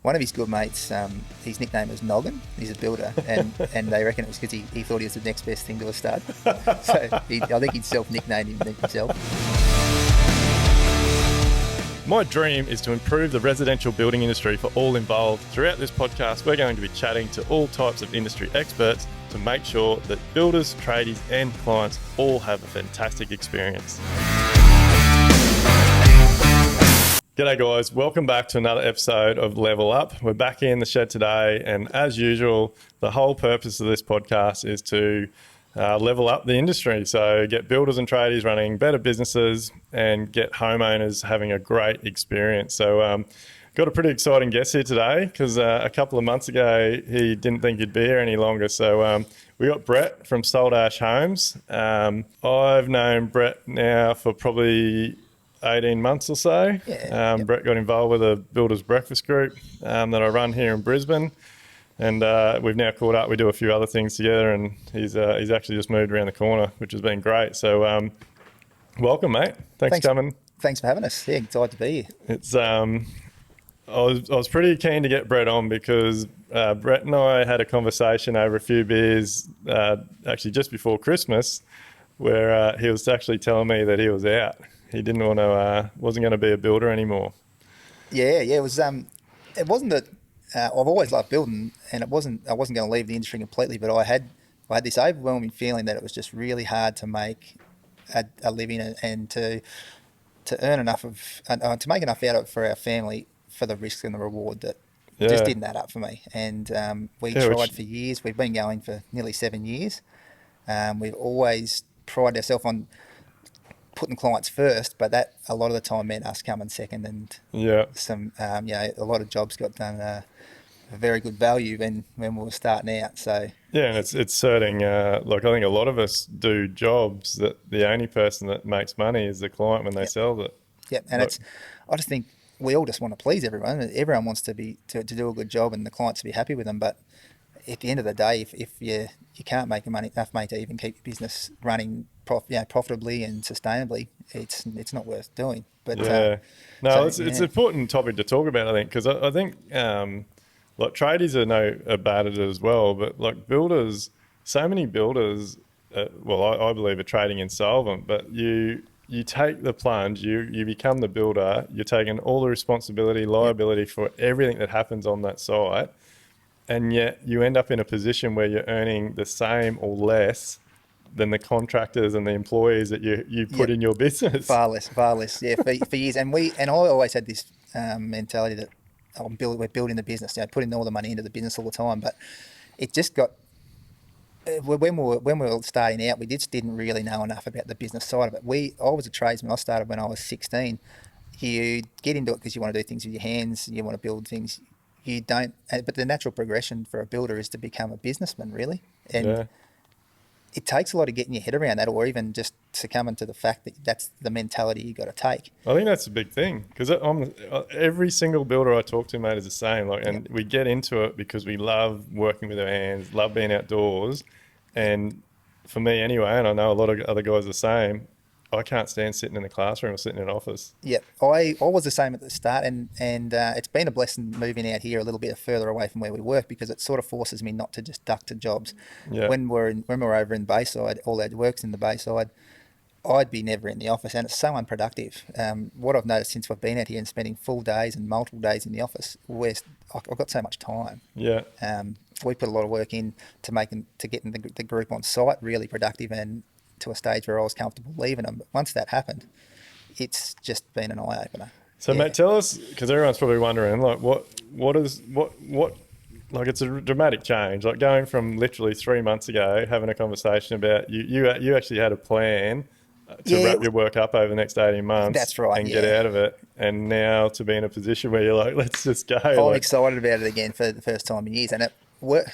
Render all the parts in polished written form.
One of his good mates, his nickname was Noggin. He's a builder, and they reckon it was because he thought he was the next best thing to a stud. So I think he'd self-nicknamed himself. My dream is to improve the residential building industry for all involved. Throughout this podcast, we're going to be chatting to all types of industry experts to make sure that builders, tradies and clients all have a fantastic experience. G'day guys, welcome back to another episode of Level Up. We're back in the shed today, and as usual, the whole purpose of this podcast is to level up the industry. So get builders and tradies running better businesses and get homeowners having a great experience. So got a pretty exciting guest here today because a couple of months ago he didn't think he'd be here any longer. So we got Brett from Saltash Homes. I've known Brett now for probably 18 months or so. Yep. Brett got involved with a builders breakfast group that I run here in Brisbane. And we've now caught up. We do a few other things together, and he's actually just moved around the corner, which has been great. So welcome, mate. Thanks for coming. Thanks for having us. Yeah, excited to be here. It's I was pretty keen to get Brett on because Brett and I had a conversation over a few beers, actually just before Christmas, where he was actually telling me that he was out. He didn't want to, wasn't going to be a builder anymore. Yeah. It was. It wasn't that. I've always loved building, and I wasn't going to leave the industry completely. But I had this overwhelming feeling that it was just really hard to make a living and to earn enough to make enough out of it for our family for the risk and the reward that just didn't add up for me. And we tried for years. We've been going for nearly 7 years. We've always prided ourselves on putting clients first, but that a lot of the time meant us coming second, and some a lot of jobs got done a very good value when we were starting out. So and it's certain like I think a lot of us do jobs that the only person that makes money is the client when they sell it. And I just think we all just want to please everyone. Everyone wants to do a good job and the clients to be happy with them, but at the end of the day, if you can't make enough money to even keep your business running profitably and sustainably, it's not worth doing. But it's an important topic to talk about, I think, because I think like tradies are bad at it as well, but like builders, so many builders, I believe are trading insolvent, but you take the plunge, you become the builder, you're taking all the responsibility, liability for everything that happens on that site. And yet you end up in a position where you're earning the same or less than the contractors and the employees that you put in your business. Far less. Yeah, for years. And I always had this mentality that we're building the business, putting all the money into the business all the time. But it just got when we were starting out, we just didn't really know enough about the business side of it. I was a tradesman. I started when I was 16. You get into it because you want to do things with your hands. You want to build things. You don't, but the natural progression for a builder is to become a businessman, really. And it takes a lot of getting your head around that, or even just succumbing to the fact that that's the mentality you got to take. I think that's a big thing, because every single builder I talk to, mate, is the same. And we get into it because we love working with our hands, love being outdoors. And for me anyway, and I know a lot of other guys are the same, I can't stand sitting in the classroom or sitting in an office. Yep, I was the same at the start, and it's been a blessing moving out here a little bit further away from where we work, because it sort of forces me not to just duck to jobs. When we're over in Bayside, all our work's in the Bayside, I'd be never in the office, and it's so unproductive. What I've noticed since we've been out here and spending full days and multiple days in the office, I've got so much time. We put a lot of work in to getting the group on site really productive and to a stage where I was comfortable leaving them. But once that happened, it's just been an eye opener. So mate, tell us, because everyone's probably wondering, like what like it's a dramatic change, like going from literally 3 months ago having a conversation about you actually had a plan to wrap your work up over the next 18 months. That's right, and get out of it, and now to be in a position where you're like, let's just go. I'm excited about it again for the first time in years, and where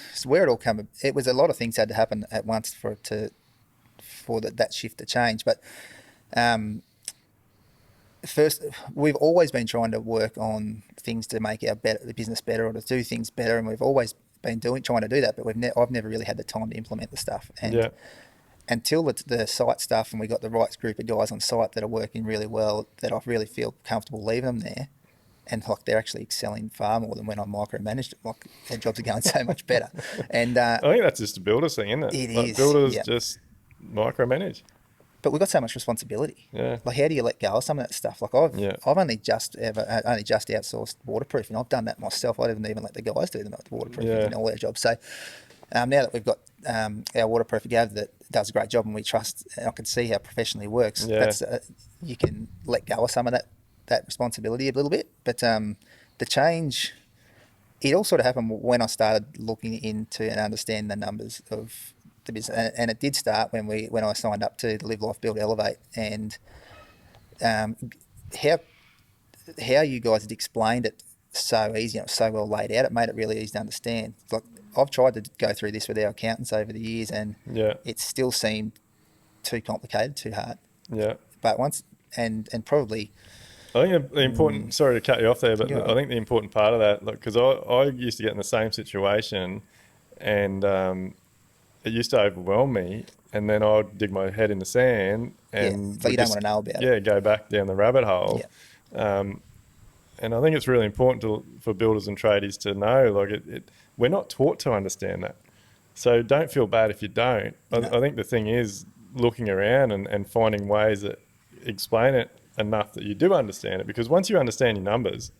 it all came. It was a lot of things had to happen at once for that shift to change. But first, we've always been trying to work on things to make the business better, or to do things better, and we've always been trying to do that. But I've never really had the time to implement the stuff. And until the site stuff, and we got the right group of guys on site that are working really well, that I really feel comfortable leaving them there, and like they're actually excelling far more than when I micromanaged it. Like their jobs are going so much better. And I think that's just a builder's thing, isn't it? it Like is, builders yeah. just micromanage. But we've got so much responsibility. Yeah. Like, how do you let go of some of that stuff? Like, Yeah. I've only just outsourced waterproofing. I've done that myself. I didn't even let the guys do the waterproofing Yeah. in all our jobs. So now that we've got our waterproofing Gav that does a great job, and we trust, and I can see how professionally it works. Yeah. That's you can let go of some of that responsibility a little bit. But the change, it all sort of happened when I started looking into and understanding the numbers of the business, and it did start when I signed up to the Live Life Build Elevate, and um, how you guys had explained it so easy, and it was so well laid out. It made it really easy to understand. Like, I've tried to go through this with our accountants over the years, and Yeah. it still seemed too complicated, too hard. Yeah. But once and probably I think the important, sorry to cut you off there, but You're I think the important part of that, because I used to get in the same situation, and it used to overwhelm me, and then I'd dig my head in the sand and so you would don't want to know about it. yeah, go back down the rabbit hole. Yeah. And I think it's really important for builders and tradies to know, like, we're not taught to understand that. So don't feel bad if you don't. No. I think the thing is looking around and finding ways that explain it enough that you do understand it. Because once you understand your numbers,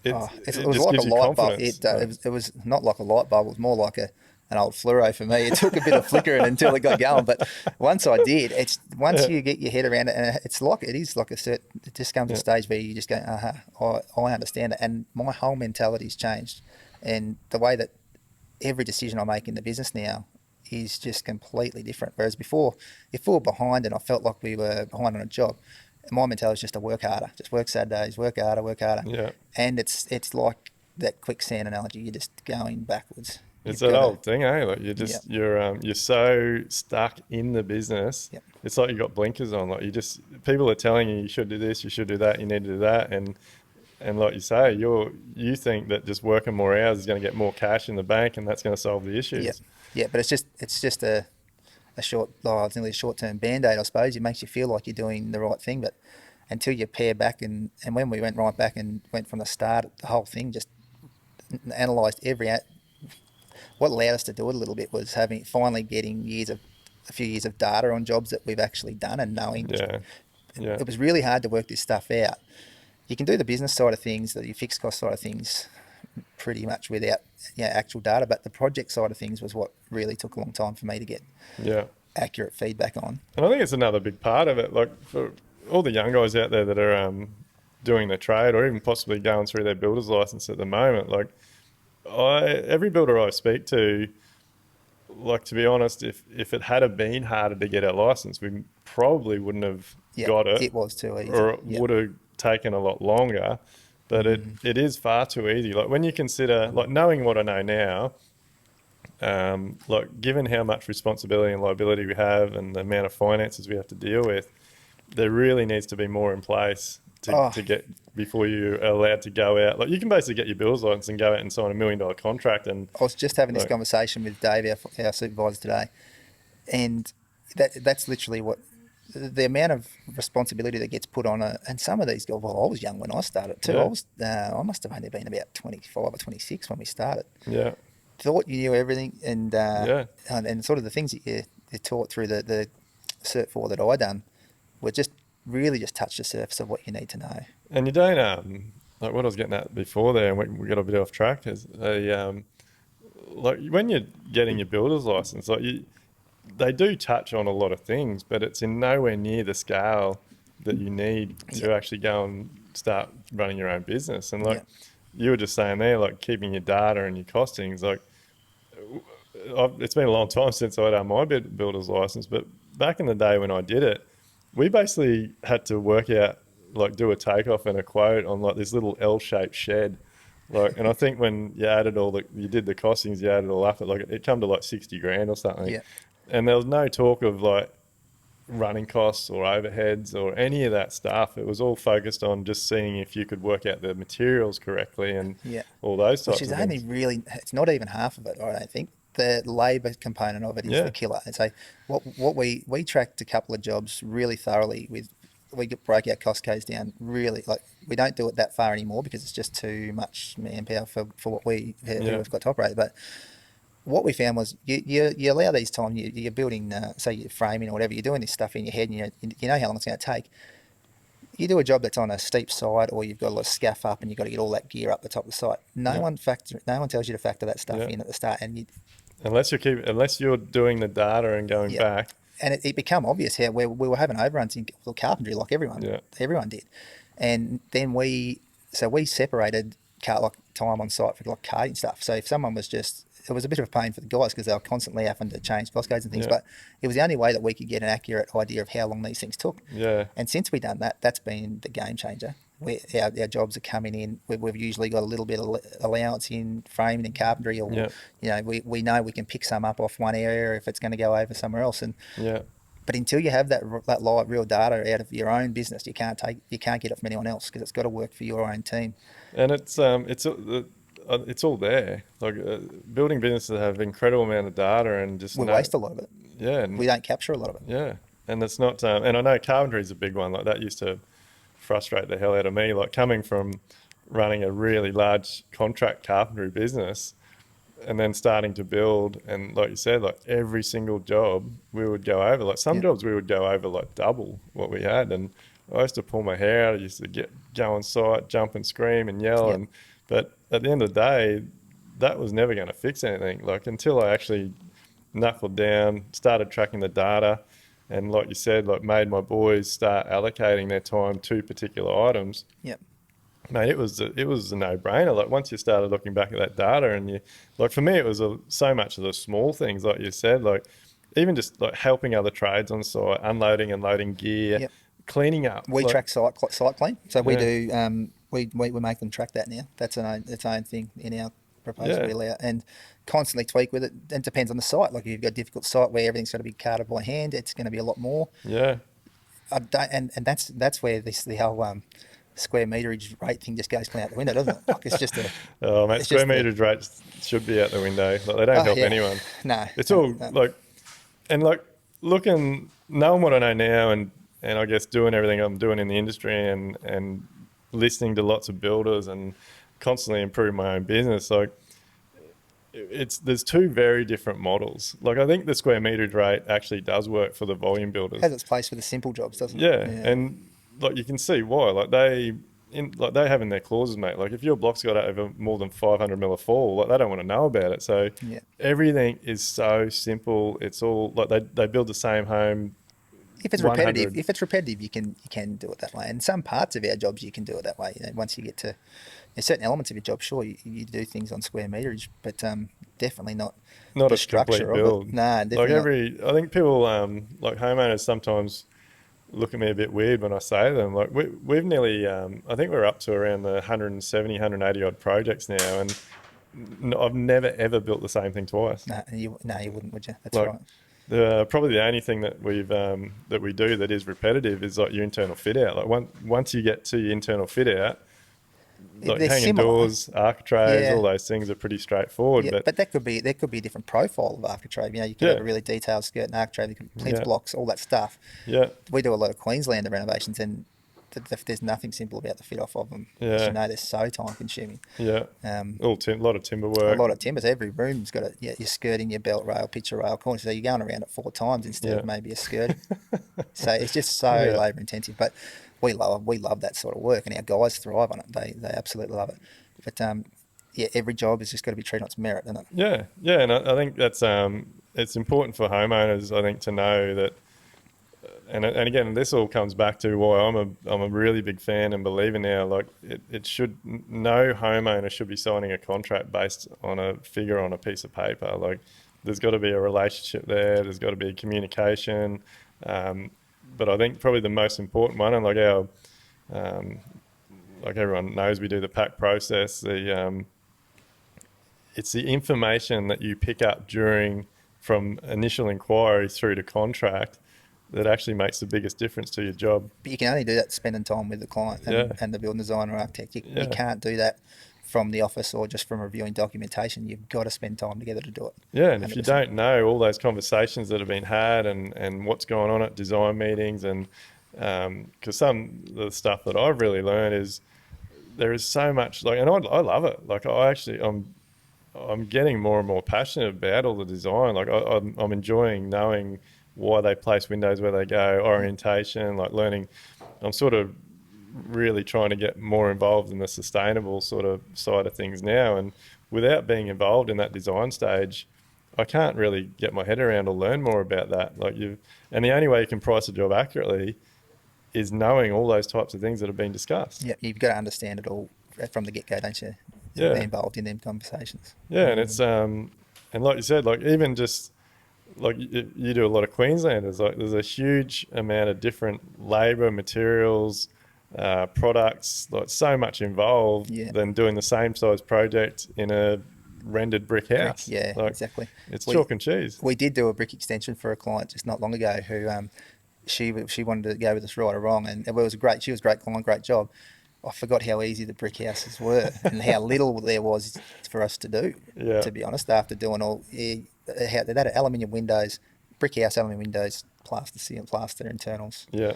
it It was just like a gives you light bulb. confidence. It was not like a light bulb. It was more like an old fluoro for me. It took a bit of flickering until it got going. But once I did, once you get your head around it, and it is like a certain. It just comes to a stage where you just go, I understand it, and my whole mentality's changed, and the way that every decision I make in the business now is just completely different. Whereas before, if we were behind and I felt like we were behind on a job, my mentality is just to work harder, just work Saturdays, work harder, work harder. Yeah. And it's like that quicksand analogy. You're just going backwards. It's that old thing, eh? Like you're so stuck in the business. Yep. It's like you got blinkers on. Like people are telling you should do this, you should do that, you need to do that, and like you say, you think that just working more hours is going to get more cash in the bank, and that's going to solve the issues. Yeah. But it's just a short, it's nearly a short-term band-aid, I suppose. It makes you feel like you're doing the right thing, but until you pare back, and when we went right back and went from the start, the whole thing just analysed what allowed us to do it a little bit was finally getting a few years of data on jobs that we've actually done, and knowing. Yeah. It was really hard to work this stuff out. You can do the business side of things, your fixed cost side of things, pretty much without actual data, but the project side of things was what really took a long time for me to get accurate feedback on. And I think it's another big part of it, like for all the young guys out there that are doing their trade or even possibly going through their builder's license at the moment. Like every builder I speak to, like, to be honest, if it had been harder to get our license, we probably wouldn't have got it. It was too easy. Or it would have taken a lot longer. But it is far too easy. Like when you consider, like knowing what I know now, like given how much responsibility and liability we have and the amount of finances we have to deal with, there really needs to be more in place to get before you're allowed to go out. Like you can basically get your builder's license and go out and sign $1 million contract. And I was just having this conversation with Dave, our supervisor today, and that's literally what the amount of responsibility that gets put on and some of these guys. Well, I was young when I started too. I must have only been about 25 or 26 when we started. Yeah. Thought you knew everything, and sort of the things that you're taught through the Cert 4 that I done were just really just touch the surface of what you need to know. And you don't like what I was getting at before there, and we got a bit off track. Is like when you're getting your builder's license, like they do touch on a lot of things, but it's in nowhere near the scale that you need to actually go and start running your own business. And like you were just saying there, like keeping your data and your costings, like it's been a long time since I done my builder's license, but back in the day when I did it, we basically had to work out, like do a takeoff and a quote on like this little L-shaped shed. Like, and I think when you added you did the costings, you added all up, it come to like 60 grand or something. Yeah. And there was no talk of like running costs or overheads or any of that stuff. It was all focused on just seeing if you could work out the materials correctly and all those types of things. Which is only really, it's not even half of it, I don't think. The labour component of it is the killer. And so what we tracked a couple of jobs really thoroughly with broke our cost codes down really. Like, we don't do it that far anymore because it's just too much manpower for what who Yeah. we've got to operate. But what we found was you allow these time, you're building, say you're framing or whatever, you're doing this stuff in your head, and you know how long it's going to take. You do a job that's on a steep side, or you've got a lot of scaff up, and you've got to get all that gear up the top of the site. No one tells you to factor that stuff in at the start, and Unless you're doing the data and going yeah, back. and it become obvious how we were having overruns in carpentry like Yeah. everyone did, and then we separated like time on site for like carting stuff. So if someone was it was a bit of a pain for the guys because they were constantly having to change cost codes and things, Yeah. but it was the only way that we could get an accurate idea of how long these things took. Yeah. And since we've done that, that's been the game changer. Our jobs are coming in. We've usually got a little bit of allowance in framing and carpentry, or Yeah. we know we can pick some up off one area if it's going to go over somewhere else. And Yeah. but until you have that live real data out of your own business, you can't get it from anyone else because it's got to work for your own team. And it's all there. Like, building businesses have incredible amount of data, and just We waste a lot of it. Yeah. And We don't capture a lot of it. yeah. And it's not. And I know carpentry is a big one. Like, that used to frustrate the hell out of me. Like, coming from running a really large contract carpentry business, and then starting to build, and like you said, like every single job we would go over. Like, some jobs we would go over like double what we had, and I used to pull my hair out. I used to go on site, jump and scream and yell, but at the end of the day, that was never going to fix anything. Like, until I actually knuckled down, started tracking the data, and like you said, like made my boys start allocating their time to particular items. Yep. Mate, it was a no-brainer. Like, once you started looking back at that data, and like, for me, it was so much of the small things, like you said, like even just like helping other trades on site, unloading and loading gear, cleaning up. We track site clean, so we do. We make them track that now. That's its own thing in our proposal. We allow, and constantly tweak with it. It depends on the site. Like, if you've got a difficult site where everything's got to be carted by hand, it's going to be a lot more. Yeah. And that's where the whole square meterage rate thing just goes clean out the window, doesn't it? Like, it's just a square meterage rates should be out the window. Like, they don't help anyone. No, it's all like knowing what I know now, and I guess doing everything I'm doing in the industry, and listening to lots of builders and constantly improving my own business. Like, there's two very different models. Like, I think the square meterage rate actually does work for the volume builders. It has its place for the simple jobs, doesn't it? Yeah. And like, you can see why. Like, they have in their clauses, mate. Like, if your block's got over more than 500 mil of fall, like, they don't want to know about it. So everything is so simple. It's all like they build the same home. If it's repetitive, you can do it that way. And some parts of our jobs you can do it that way. Once you get to certain elements of your job, sure, you do things on square meterage, but definitely not a structure complete build. Nah, definitely I think people like homeowners sometimes look at me a bit weird when I say them. Like, we've nearly I think we're up to around the 170, 180 odd projects now, and I've never ever built the same thing twice. No, you wouldn't, would you? That's right. Probably the only thing that we do that is repetitive is like your internal fit out. Like, once you get to your internal fit out, like they're hanging similar. doors, architraves, all those things are pretty straightforward. Yeah, but there could be a different profile of architrave. You could have a really detailed skirt and architrave, plinth blocks, all that stuff. Yeah, we do a lot of Queensland renovations, and there's nothing simple about the fit off of them. Yeah, they're so time consuming. Yeah, a lot of timber work. A lot of timbers. Every room's got your skirting, your belt rail, picture rail, corner. So you're going around it 4 times instead of maybe a skirt. So it's just so labour intensive, but we love that sort of work, and our guys thrive on it. They absolutely love it. But every job has just got to be treated on its merit, doesn't it? Yeah, and I think that's it's important for homeowners, I think, to know that. And again, this all comes back to why I'm a really big fan and believer now. Like, no homeowner should be signing a contract based on a figure on a piece of paper. Like, there's got to be a relationship there. There's got to be communication. But I think probably the most important one, and like like everyone knows, we do the Pac Process. It's the information that you pick up from initial inquiry through to contract that actually makes the biggest difference to your job. But you can only do that spending time with the client and the building designer or architect. You can't do that from the office or just from reviewing documentation. You've got to spend time together to do it. Yeah, and 100%. If you don't know all those conversations that have been had and what's going on at design meetings and Because some of the stuff that I've really learned is there is so much like, and I love it. Like I'm getting more and more passionate about all the design. Like I'm enjoying knowing why they place windows where they go, orientation, like learning. I'm sort of really trying to get more involved in the sustainable sort of side of things now. And without being involved in that design stage, I can't really get my head around or learn more about that. And the only way you can price a job accurately is knowing all those types of things that have been discussed. Yeah, you've got to understand it all from the get-go, don't you? And be Yeah. involved in them conversations. Yeah. And it's, and like you said, like even just like you do a lot of Queenslanders, like there's a huge amount of different labour, materials, products, like so much involved than doing the same size project in a rendered brick house. Yeah, like, exactly. It's chalk and cheese. We did do a brick extension for a client just not long ago who she wanted to go with us right or wrong, and it was she was a great client, great job. I forgot how easy the brick houses were and how little there was for us to do, to be honest, after doing all, they had aluminium windows, brick house, aluminium windows, plaster seal, plaster internals. Yeah.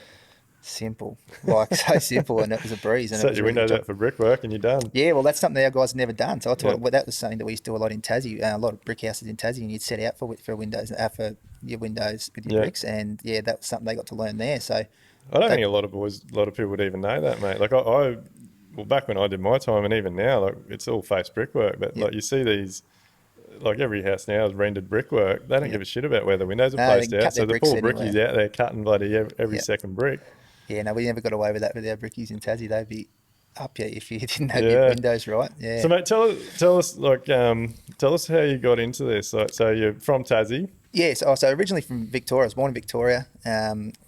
Simple, like so simple, and it was a breeze. And Set it was your really windows out for brickwork and you're done. Yeah, well, that's something our guys had never done. So I thought that was something that we used to do a lot in Tassie, a lot of brick houses in Tassie, and you'd set out for windows, for your windows with your bricks, and that was something they got to learn there. So I don't think a lot of people would even know that, mate. Like well, back when I did my time, and even now, like it's all face brickwork. But like you see these, like every house now is rendered brickwork. They don't give a shit about where the windows are placed out. So the poor brickies out there cutting bloody every second brick. Yeah, no, we never got away with that with our brickies in Tassie. They'd be up you if you didn't have your windows right. Yeah. So mate, tell us tell us how you got into this. Like, so you're from Tassie. Yes. So originally from Victoria. I was born in Victoria.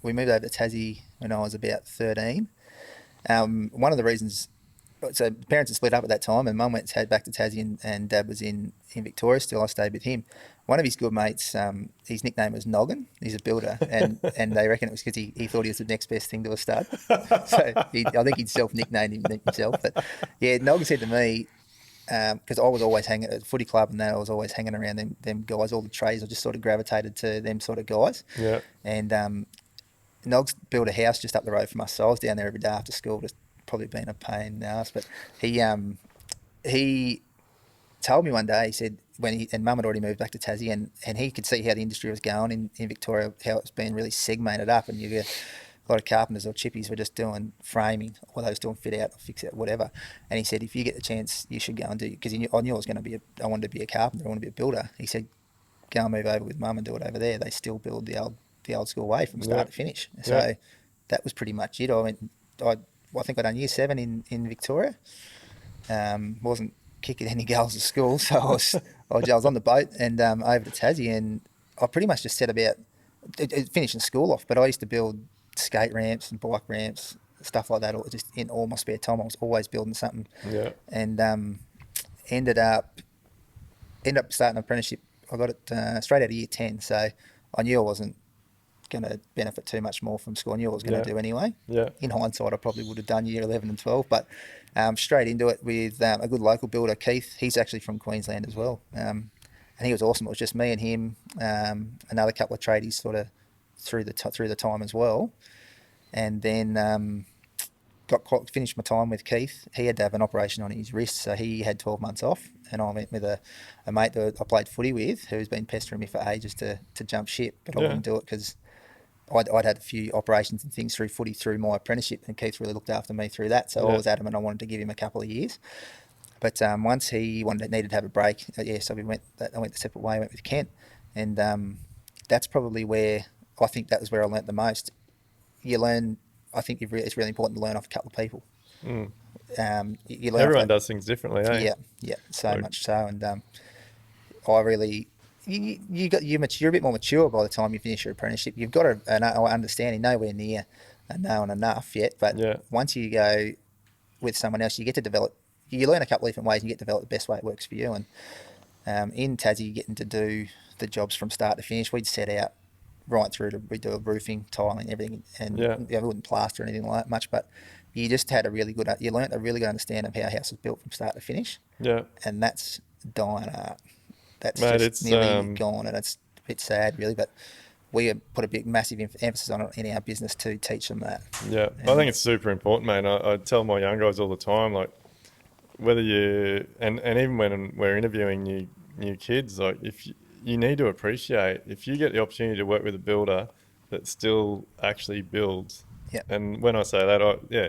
We moved over to Tassie when I was about 13. One of the reasons, so parents had split up at that time, and Mum went back to Tassie, and Dad was in Victoria still. I stayed with him. One of his good mates, his nickname was Noggin. He's a builder, and they reckon it was because he thought he was the next best thing to a stud. So I think he'd self-nicknamed himself. But yeah, Noggin said to me, because I was always hanging at a footy club, and I was always hanging around them guys, all the trades. I just sort of gravitated to them sort of guys. Yeah. And Noggs built a house just up the road from us, so I was down there every day after school, just probably been a pain in the ass. But he told me one day, he said, and Mum had already moved back to Tassie, and he could see how the industry was going in Victoria, how it's been really segmented up, and you get a lot of carpenters or chippies were just doing framing, or they was doing fit out or fix out, whatever. And he said, if you get the chance, you should go and do, because I knew I was going to be I wanted to be a carpenter, I wanted to be a builder. He said, go and move over with Mum and do it over there. They still build the old school way from start to finish. So that was pretty much it. I think I'd done year 7 in Victoria. Wasn't kicking any goals at school, so I was on the boat and over to Tassie, and I pretty much just set about finishing school off. But I used to build skate ramps and bike ramps, stuff like that, or just in all my spare time. I was always building something. Yeah. And ended up starting an apprenticeship. I got it straight out of year 10, so I knew I wasn't going to benefit too much more from school. I knew I was going to do anyway. Yeah. In hindsight, I probably would have done year 11 and 12, but straight into it with a good local builder, Keith. He's actually from Queensland as well, and he was awesome. It was just me and him, another couple of tradies sort of through the time as well, and then finished my time with Keith. He had to have an operation on his wrist, so he had 12 months off, and I went with a mate that I played footy with, who's been pestering me for ages to jump ship, but I wouldn't do it because I'd had a few operations and things through footy through my apprenticeship, and Keith really looked after me through that, so I was adamant I wanted to give him a couple of years. But once he needed to have a break, so I went the separate way. I went with Kent, and that's probably where I think that was where I learnt the most. You learn. I think it's really important to learn off a couple of people. You learn Everyone does things differently, eh? Yeah, so much so, and I really. You're a bit more mature by the time you finish your apprenticeship. You've got an understanding, nowhere near knowing enough yet, but once you go with someone else, you get to develop. You learn a couple of different ways, and you get to develop the best way it works for you. And in Tassie, getting to do the jobs from start to finish, we'd set out right through to we do roofing, tiling, everything, and we wouldn't plaster or anything like that much, but you just had you learnt a really good understanding of how a house was built from start to finish. Yeah, and that's dying art. That's Mate, just nearly gone, and it's a bit sad, really. But we put a big massive emphasis on it in our business to teach them that. Yeah, I think it's super important, mate. I tell my young guys all the time, like, whether you and even when we're interviewing new kids, like, if you need to appreciate if you get the opportunity to work with a builder that still actually builds. Yep. And when I say that,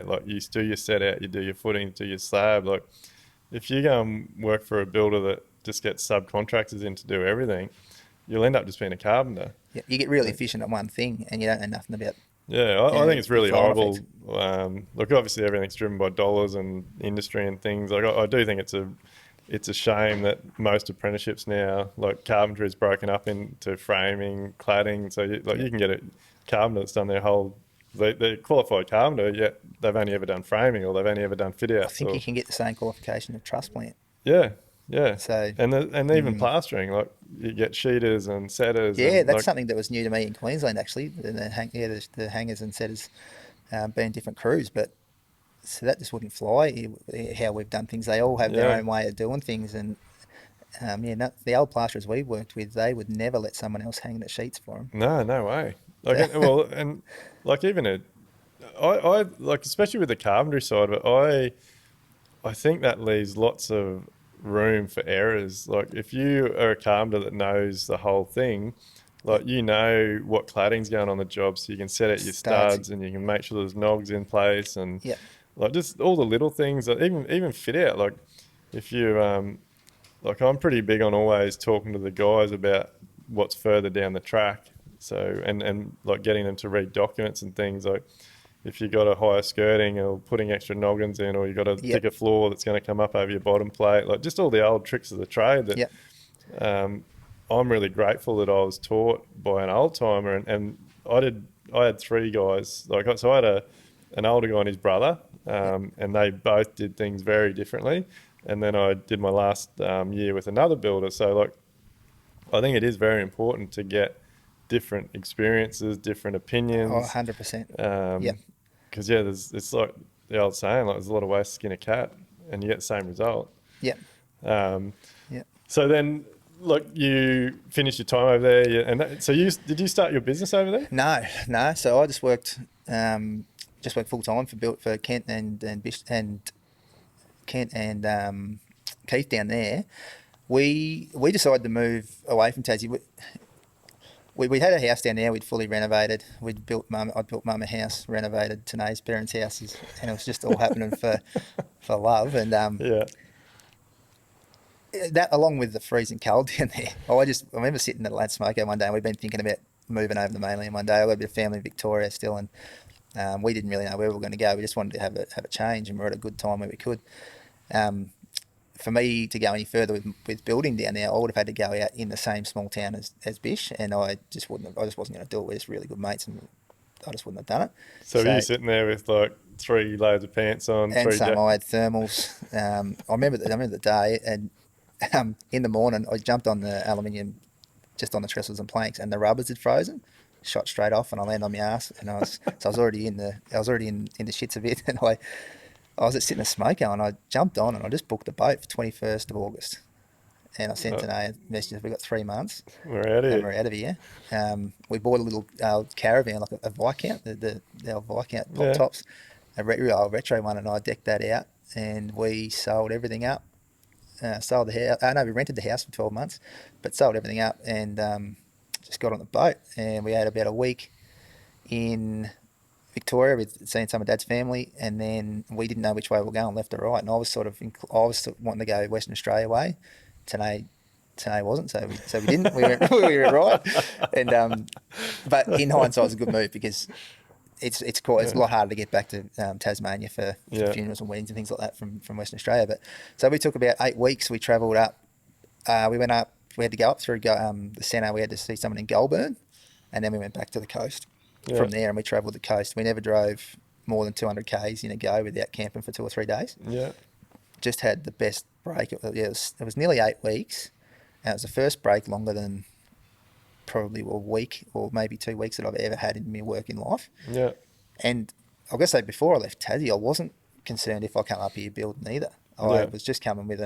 like, you do your set out, you do your footing, do your slab. Like, if you go and work for a builder that just gets subcontractors in to do everything, you'll end up just being a carpenter. Yeah, you get really efficient at one thing, and you don't know nothing about. Yeah, I think it's really horrible. Effects. Look, obviously everything's driven by dollars and industry and things. Like, I do think it's a shame that most apprenticeships now, like carpentry, is broken up into framing, cladding. So you can get a carpenter that's done they're qualified carpenter, yet they've only ever done framing or they've only ever done fit outs. I think you can get the same qualification of truss plant. Yeah, yeah. So and even plastering, like, you get sheeters and setters. Yeah, and, that's like, something that was new to me in Queensland, actually. The hangers and setters being different crews, but so that just wouldn't fly. How we've done things, they all have their own way of doing things, and the old plasterers we worked with, they would never let someone else hang the sheets for them. No way. Like, well, and like, even I like, especially with the carpentry side of it, I think that leaves lots of room for errors. Like, if you are a carpenter that knows the whole thing, like, you know what cladding's going on the job, so you can set out your studs and you can make sure there's nogs in place, and like, just all the little things, that even fit out. Like, if you like, I'm pretty big on always talking to the guys about what's further down the track. So, and like, getting them to read documents and things. Like, if you got a higher skirting or putting extra noggins in, or you got a thicker floor that's going to come up over your bottom plate, like, just all the old tricks of the trade that I'm really grateful that I was taught by an old timer. And I had three guys. Like, so I had an older guy and his brother, and they both did things very differently. And then I did my last year with another builder. So, like, I think it is very important to get different experiences, different opinions. 100%. Because it's like the old saying, like, there's a lot of ways to skin a cat, and you get the same result. So then, like, you finished your time over there, and so did you start your business over there? No. So I just worked full time for Kent and Keith down there. We decided to move away from Tassie. We had a house down there. We'd fully renovated. I'd built Mum a house, renovated Tanae's parents' houses, and it was just all happening for love. And that, along with the freezing cold down there, I remember sitting at a lad smoker one day, and we'd been thinking about moving over to the mainland one day. I've got a bit of family in Victoria still, and we didn't really know where we were going to go. We just wanted to have a change, and we were at a good time where we could. For me to go any further with building down there, I would have had to go out in the same small town as Bish, and I just wasn't going to do it. We're just really good mates, and I just wouldn't have done it. So were you sitting there with, like, 3 layers of pants on? And some I had thermals. I remember the day, and in the morning I jumped on the aluminium, just on the trestles and planks, and the rubbers had frozen. Shot straight off, and I landed on my ass, and I was already in the shits a bit, and I was sitting in a smoker, and I jumped on, and I just booked a boat for 21st of August. And I sent Tanae a message, we've got 3 months. We're out of here. We're out of here. We bought a little caravan, like a Viscount, the old Viscount pop tops, a retro one, and I decked that out, and we sold everything up. Sold the house. We rented the house for 12 months, but sold everything up, and just got on the boat. And we had about a week in Victoria with seeing some of Dad's family, and then we didn't know which way we were going, left or right. And I was wanting to go Western Australia way. Tanae wasn't, so we didn't. We went right. And but in hindsight, it was a good move, because it's a lot harder to get back to Tasmania for funerals and weddings and things like that from Western Australia. But so we took about 8 weeks. We travelled up. We went up. We had to go up through the centre. We had to see someone in Goulburn, and then we went back to the coast. From there, and we travelled the coast. We never drove more than 200 k's in a go without camping for 2 or 3 days. Just had the best break. It was nearly 8 weeks, and it was the first break longer than probably a week or maybe 2 weeks that I've ever had in my working life. And I've got to say, before I left Tassie, I wasn't concerned if I come up here building either. I was just coming with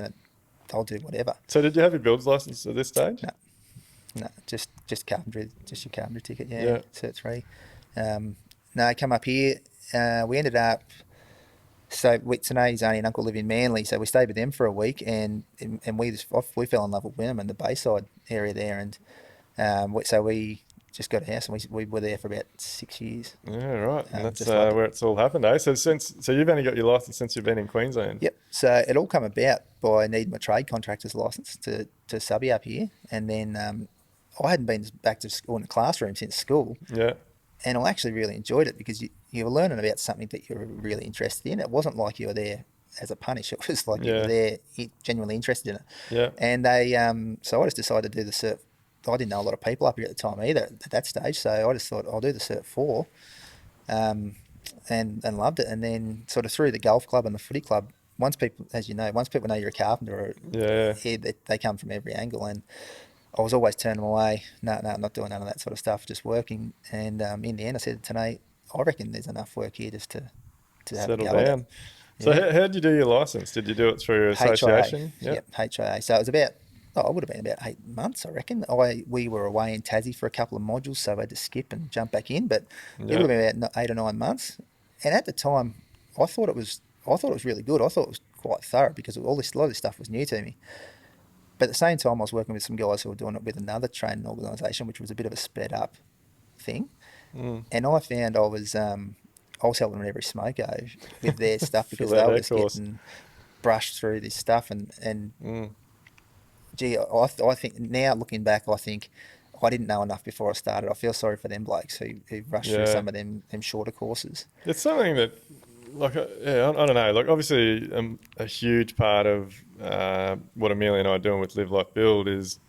I'll do whatever. So did you have your builder's license at this stage? No. No, just carpentry, just your carpentry ticket. Yeah, Yeah. Cert 3. No, come up here. We ended up. So Tanae's auntie and uncle live in Manly, so we stayed with them for a week, and we fell in love with Wynnum and the Bayside area there, and so we just got a house, and we were there for about 6 years. Yeah, right. And that's Just loved it. where it's all happened, eh? So you've only got your license since you've been in Queensland. Yep. So it all come about by needing my trade contractor's license to subby up here, and then I hadn't been back to school in the classroom since school, Yeah. and I actually really enjoyed it because you were learning about something that you were really interested in. It wasn't like you were there as a punish; it was like you were Yeah. there genuinely interested in it. Yeah. And so I just decided to do the cert. I didn't know a lot of people up here at the time either at that stage, so I just thought I'll do the cert 4, and loved it. And then sort of through the golf club and the footy club, once people, as you know, once people know you're a carpenter, Yeah. they come from every angle, and I was always turning them away. No, I'm not doing none of that sort of stuff, just working. And in the end, I said to Nate, I reckon there's enough work here just to have a Settle go at it. down. So Yeah. how did you do your license? Did you do it through HIA, association? Yeah. yep, HIA. So it was about, it would have been about 8 months, I reckon. We were away in Tassie for a couple of modules, so I had to skip and jump back in. But it Yeah. would have been about 8 or 9 months. And at the time, I thought it was really good. I thought it was quite thorough because a lot of this stuff was new to me. But at the same time, I was working with some guys who were doing it with another training organisation, which was a bit of a sped up thing. Mm. And I found I was helping them every smoko with their stuff Fill because out they were that just course. getting brushed through this stuff. And Mm. gee, I think now looking back, I think I didn't know enough before I started. I feel sorry for them blokes who rushed through Yeah. some of them shorter courses. It's something that, like, yeah, I don't know. Like, obviously, a huge part of what Amelia and I are doing with Live Like Build is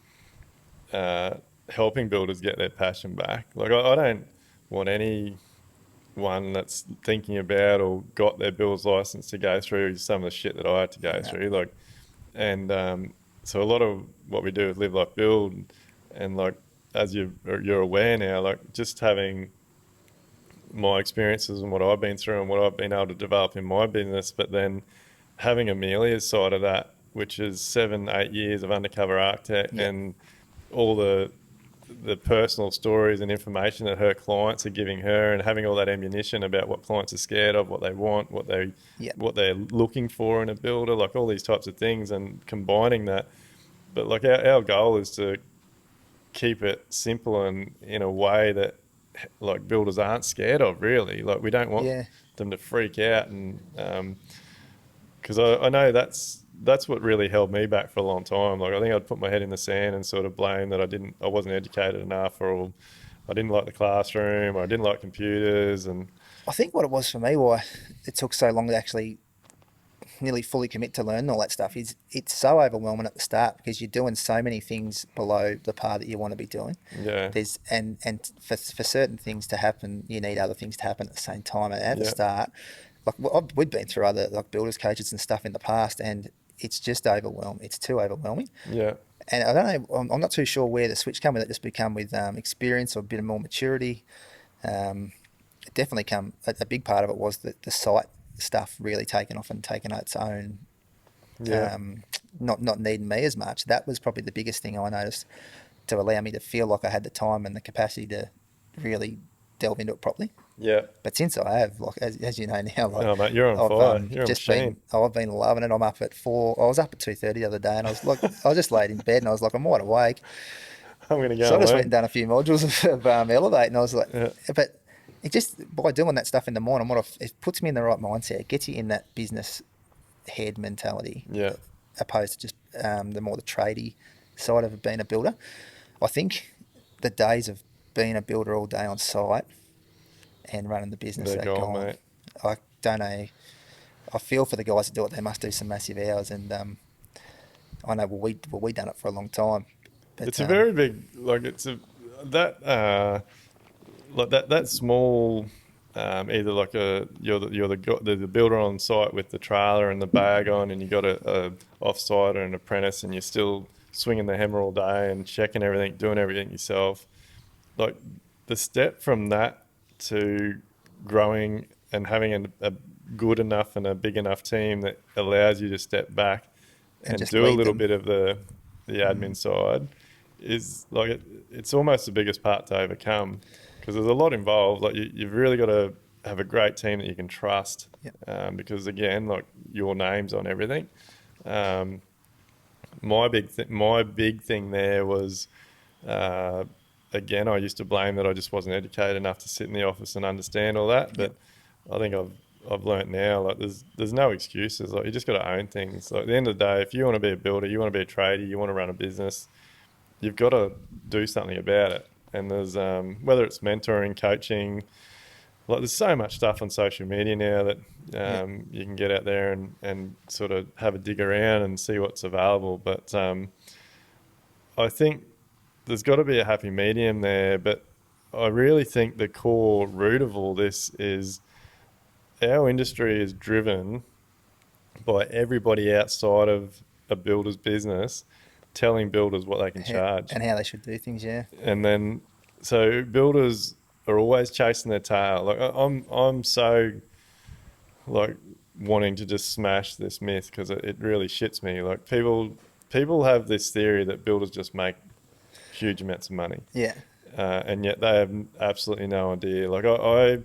helping builders get their passion back. Like, I don't want anyone that's thinking about or got their builder's license to go through some of the shit that I had to go No. through. Like, and so a lot of what we do with Live Like Build, and like as you're aware now, like just having my experiences and what I've been through and what I've been able to develop in my business, but then having Amelia's side of that, which is 7-8 years of undercover architect, Yeah. and all the personal stories and information that her clients are giving her, and having all that ammunition about what clients are scared of, what they want, what Yeah. they're looking for in a builder, like all these types of things, and combining that. But like our goal is to keep it simple and in a way that like builders aren't scared of, really. Like we don't want Yeah. them to freak out, and because I know that's what really held me back for a long time. Like I think I'd put my head in the sand and sort of blame that I wasn't educated enough, or I didn't like the classroom, or I didn't like computers. And I think what it was for me, why it took so long to actually nearly fully commit to learn all that stuff, is it's so overwhelming at the start because you're doing so many things below the par that you want to be doing. yeah, There's and for certain things to happen, you need other things to happen at the same time. And at the yeah, start, like we'd been through other like builders coaches and stuff in the past, and it's just overwhelming. It's too overwhelming. yeah, And I don't know. I'm not too sure where the switch came with it. Just become with experience or a bit of more maturity. It definitely come. A big part of it was the site stuff really taken off and taken its own. yeah, Not needing me as much. That was probably the biggest thing I noticed to allow me to feel like I had the time and the capacity to really delve into it properly. yeah. But since I have, like as you know now, like Oh mate, you're on I've fire. You're a just machine. I've been loving it. I'm up at 4. I was up at 2:30 the other day, and I was just laid in bed, and I was like, I'm wide awake. I'm gonna So go I and just went learn. and done a few modules of Elevate, and I was like, Yeah, but it just by doing that stuff in the morning, it puts me in the right mindset. It gets you in that business head mentality, yeah, opposed to just the tradie side of being a builder. I think the days of being a builder all day on site and running the business they're are gone, gone. mate. I don't know. I feel for the guys that do it. They must do some massive hours, and I know we done it for a long time. But It's a very big, like it's a that like that small, either like the builder on site with the trailer and the bag on, and you got a offsite or an apprentice, and you're still swinging the hammer all day and checking everything, doing everything yourself. Like the step from that to growing and having a good enough and a big enough team that allows you to step back and and just do a lead little them. bit of the admin side is like it's almost the biggest part to overcome because there's a lot involved. Like you've really got to have a great team that you can trust, Yep. because again, like your name's on everything. Um, my big thing there was, uh, again, I used to blame that I just wasn't educated enough to sit in the office and understand all that. Yep. But I think I've learnt now, like there's no excuses. Like you just got to own things. Like at the end of the day, if you want to be a builder, you want to be a tradie, you want to run a business, you've got to do something about it. And there's whether it's mentoring, coaching, like there's so much stuff on social media now that Yep. you can get out there and sort of have a dig around and see what's available. But I think there's got to be a happy medium there. But I really think the core root of all this is our industry is driven by everybody outside of a builder's business telling builders what they can charge. And how they should do things. Yeah. And then, so builders are always chasing their tail. Like I'm so like wanting to just smash this myth because it really shits me. Like people have this theory that builders just make huge amounts of money, Yeah. and yet they have absolutely no idea. Like I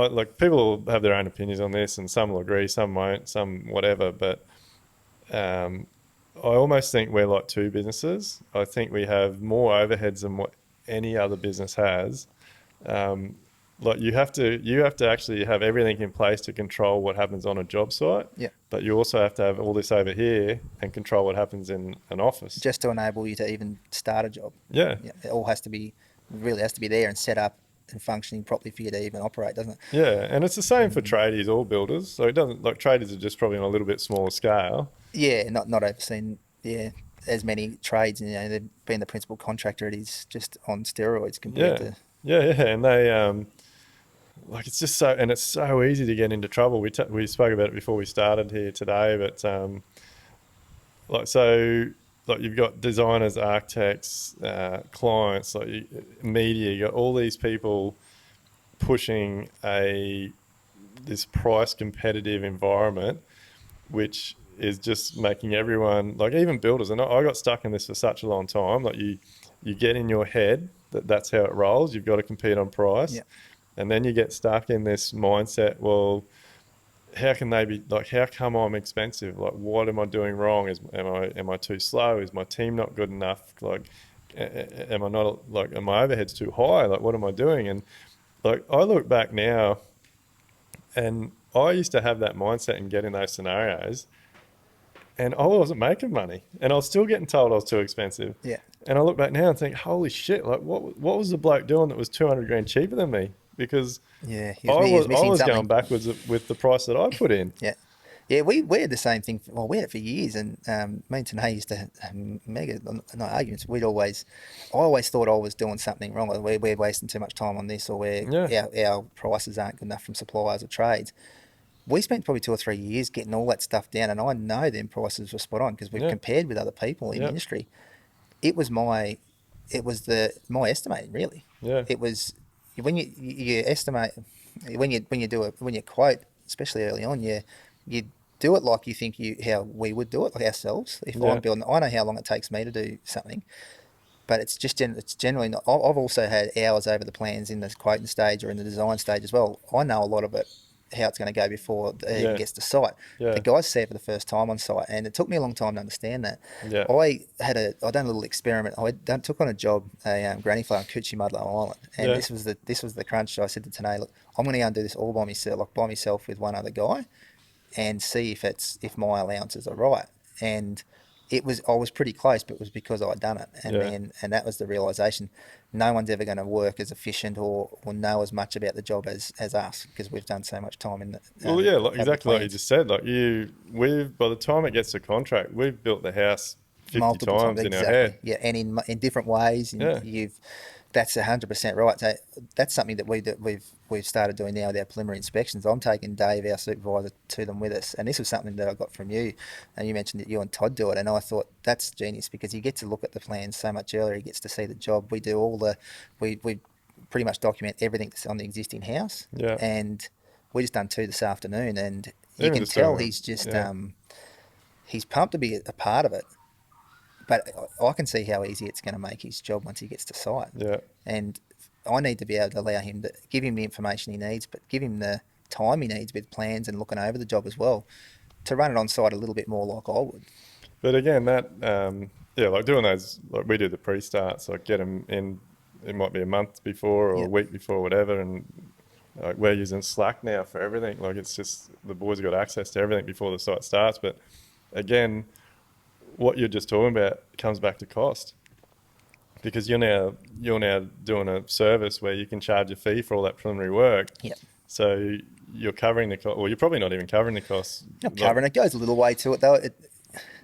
like people have their own opinions on this, and some will agree, some won't, some whatever. But um, I almost think we're like two businesses. I think we have more overheads than what any other business has. Um, like you have to actually have everything in place to control what happens on a job site, Yeah. but you also have to have all this over here and control what happens in an office. Just to enable you to even start a job. Yeah, Yeah. It all has to be, really has to be there and set up and functioning properly for you to even operate, doesn't it? yeah, and it's the same for tradies or builders. So it doesn't like tradies are just probably on a little bit smaller scale. Yeah. Not overseen. Yeah. As many trades, they've been the principal contractor. It is just on steroids compared Yeah, to. yeah, and they like it's just so and it's so easy to get into trouble. We spoke about it before we started here today, but like so like you've got designers, architects, clients, like media. You got all these people pushing a this price competitive environment, which is just making everyone like even builders. And I got stuck in this for such a long time. Like you get in your head that that's how it rolls. You've got to compete on price, Yeah. and then you get stuck in this mindset. Well, how can they be like? How come I'm expensive? Like, what am I doing wrong? Am I too slow? Is my team not good enough? Like, am I not like? Are my overheads too high? Like, what am I doing? And like, I look back now, and I used to have that mindset and get in those scenarios, and I wasn't making money, and I was still getting told I was too expensive. Yeah. And I look back now and think, holy shit! Like, what was the bloke doing that was 200 grand cheaper than me? Because Yeah. I He was was I missing was something. going backwards with the price that I put in. Yeah. Yeah, we had the same thing. Well, we had it for years, and me and Tanae used to mega not arguments. I always thought I was doing something wrong. Like we're wasting too much time on this, or Yeah, our prices aren't good enough from suppliers or trades. We spent probably 2 or 3 years getting all that stuff down, and I know them prices were spot on because we've yeah, compared with other people in the yeah, industry. It was my estimating really. yeah, It was when you estimate when you quote, especially early on, you do it like you think how we would do it, like ourselves. If I'm yeah, building, I know how long it takes me to do something, but it's generally not. I've also had hours over the plans in the quoting stage or in the design stage as well. I know a lot of it, how it's going to go before it even yeah, gets to site. The yeah, guys see it for the first time on site, and it took me a long time to understand that. yeah, I done a little experiment. Took on a job, a granny farm, Coochie Mudlow Island, and yeah, this was the crunch. I said to Tanae, look, I'm going to go and do this all by myself with one other guy, and see if my allowances are right. And I was pretty close, but it was because I'd done it. yeah. And that was the realization. No one's ever going to work as efficient or know as much about the job as us because we've done so much time in the Well, yeah, like, over the exactly like you plans just said. Like we've by the time it gets to contract, we've built the house 50 multiple times. times in our Exactly. head. Yeah, and in different ways. And Yeah, that's 100% right. So that's something that we've started doing now with our preliminary inspections. I'm taking Dave, our supervisor, to them with us, and this was something that I got from you. And you mentioned that you and Todd do it, and I thought that's genius because you get to look at the plans so much earlier. He gets to see the job. We do we pretty much document everything that's on the existing house, yeah. and we just done two this afternoon, and you Even can just doing tell them. he's just Yeah, he's pumped to be a part of it, but I can see how easy it's going to make his job once he gets to site. Yeah. And I need to be able to allow him to give him the information he needs, but give him the time he needs with plans and looking over the job as well to run it on site a little bit more like I would. But again, that yeah, like doing those, like we do the pre-starts, like get them in. It might be a month before or a Yep. week before, whatever, and like we're using Slack now for everything. Like it's just the boys have got access to everything before the site starts. But again, what you're just talking about comes back to cost, because you're now doing a service where you can charge a fee for all that preliminary work. Yep. So you're covering the cost, or you're probably not even covering the costs. Not covering it goes a little way to it though.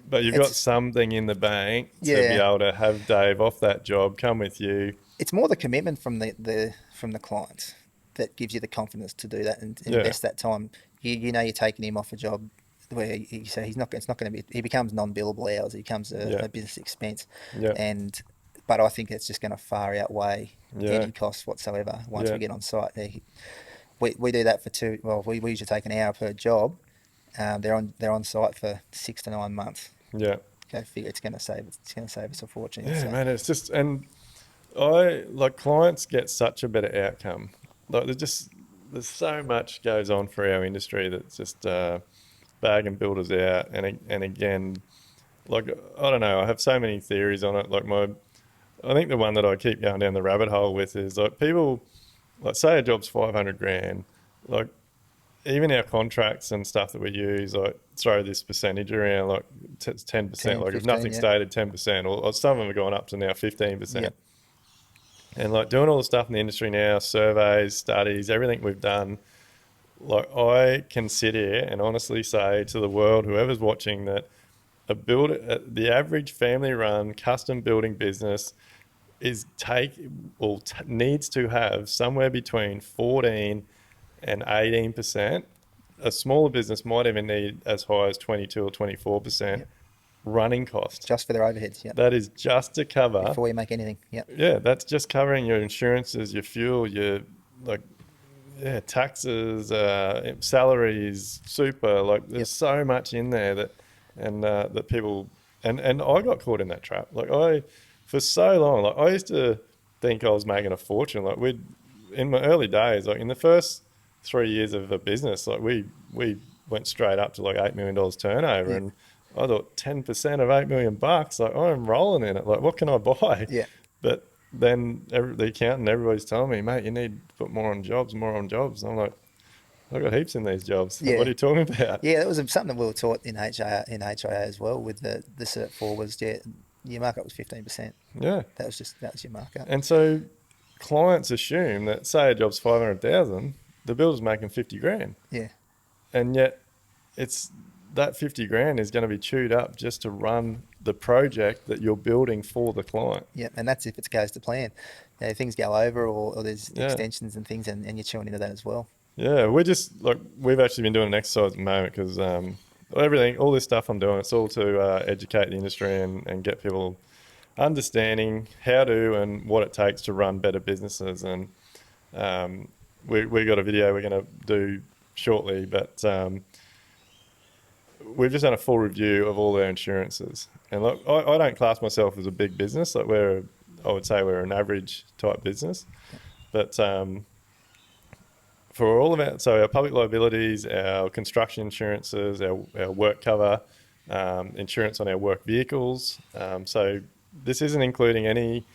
But you've got something in the bank to be Yeah. able to have Dave off that job, come with you. It's more the commitment from the clients that gives you the confidence to do that and Yeah. invest that time. You know you're taking him off a job where you say he's not. It's not going to be. He becomes non-billable hours. He becomes Yeah. a business expense. Yeah. But I think it's just going to far outweigh Yeah. any costs whatsoever once Yeah. we get on site. We do that for two. Well, we usually take an hour per job. They're on site for 6 to 9 months. Yeah. Go figure. It's going to save us a fortune. Yeah, So, man. It's just, and I like clients get such a better outcome. Like there's so much goes on for our industry that's just bagging builders out, and again, like I don't know, I have so many theories on it. Like I think the one that I keep going down the rabbit hole with is like people, like say a job's 500 grand, like even our contracts and stuff that we use, like throw this percentage around, like 10%. 10, Like if 15, nothing yeah. stated, 10%, or some of them are going up to now 15%. Yep. And like doing all the stuff in the industry now, surveys, studies, everything we've done, like I can sit here and honestly say to the world, whoever's watching, that the average family-run custom building business needs to have somewhere between 14 and 18%. A smaller business might even need as high as 22 or 24% Yep. running cost. Just for their overheads. Yeah. That is just to cover. Before you make anything. Yep. Yeah, that's just covering your insurances, your fuel, your like, yeah, taxes, salaries, super. Like, there's so much in there that people and I got caught in that trap. Like for so long, like I used to think I was making a fortune. Like in my early days, like in the first 3 years of a business, like we went straight up to like $8 million turnover, Yeah. and I thought 10% of $8 million, like I'm rolling in it. Like, what can I buy? Yeah. But then the accountant, everybody's telling me, mate, you need to put more on jobs. And I'm like, I've got heaps in these jobs. Yeah. What are you talking about? Yeah, that was something that we were taught in HIA as well with the Cert 4 was your markup was 15%. Yeah. That was your markup. And so clients assume that, say a job's 500,000, the builder's making 50 grand. Yeah. And yet it's that 50 grand is going to be chewed up just to run the project that you're building for the client. Yeah, and that's if it goes to plan. Things go over or there's Yeah. extensions and things, and you're chewing into that as well. Yeah, we've actually been doing an exercise at the moment because all this stuff I'm doing, it's all to educate the industry and get people understanding how to and what it takes to run better businesses. And we got a video we're going to do shortly, but we've just done a full review of all their insurances. And look, I don't class myself as a big business. Like I would say we're an average type business, but for all of our public liabilities, our construction insurances, our work cover, insurance on our work vehicles. So this isn't including any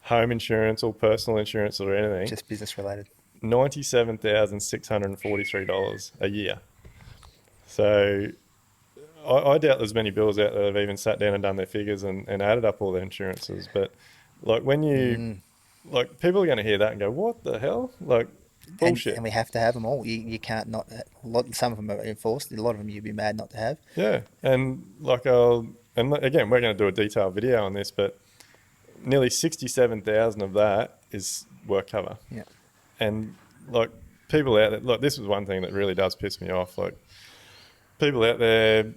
home insurance or personal insurance or anything. Just business related. $97,643 a year. So I doubt there's many builders out there that have even sat down and done their figures and added up all their insurances. But like when like people are going to hear that and go, what the hell? Like bullshit. And we have to have them all. You can't not. Some of them are enforced. A lot of them you'd be mad not to have. Yeah. And again, we're going to do a detailed video on this, but nearly 67,000 of that is work cover. Yeah. And like people out there, like this is one thing that really does piss me off. Like people out there,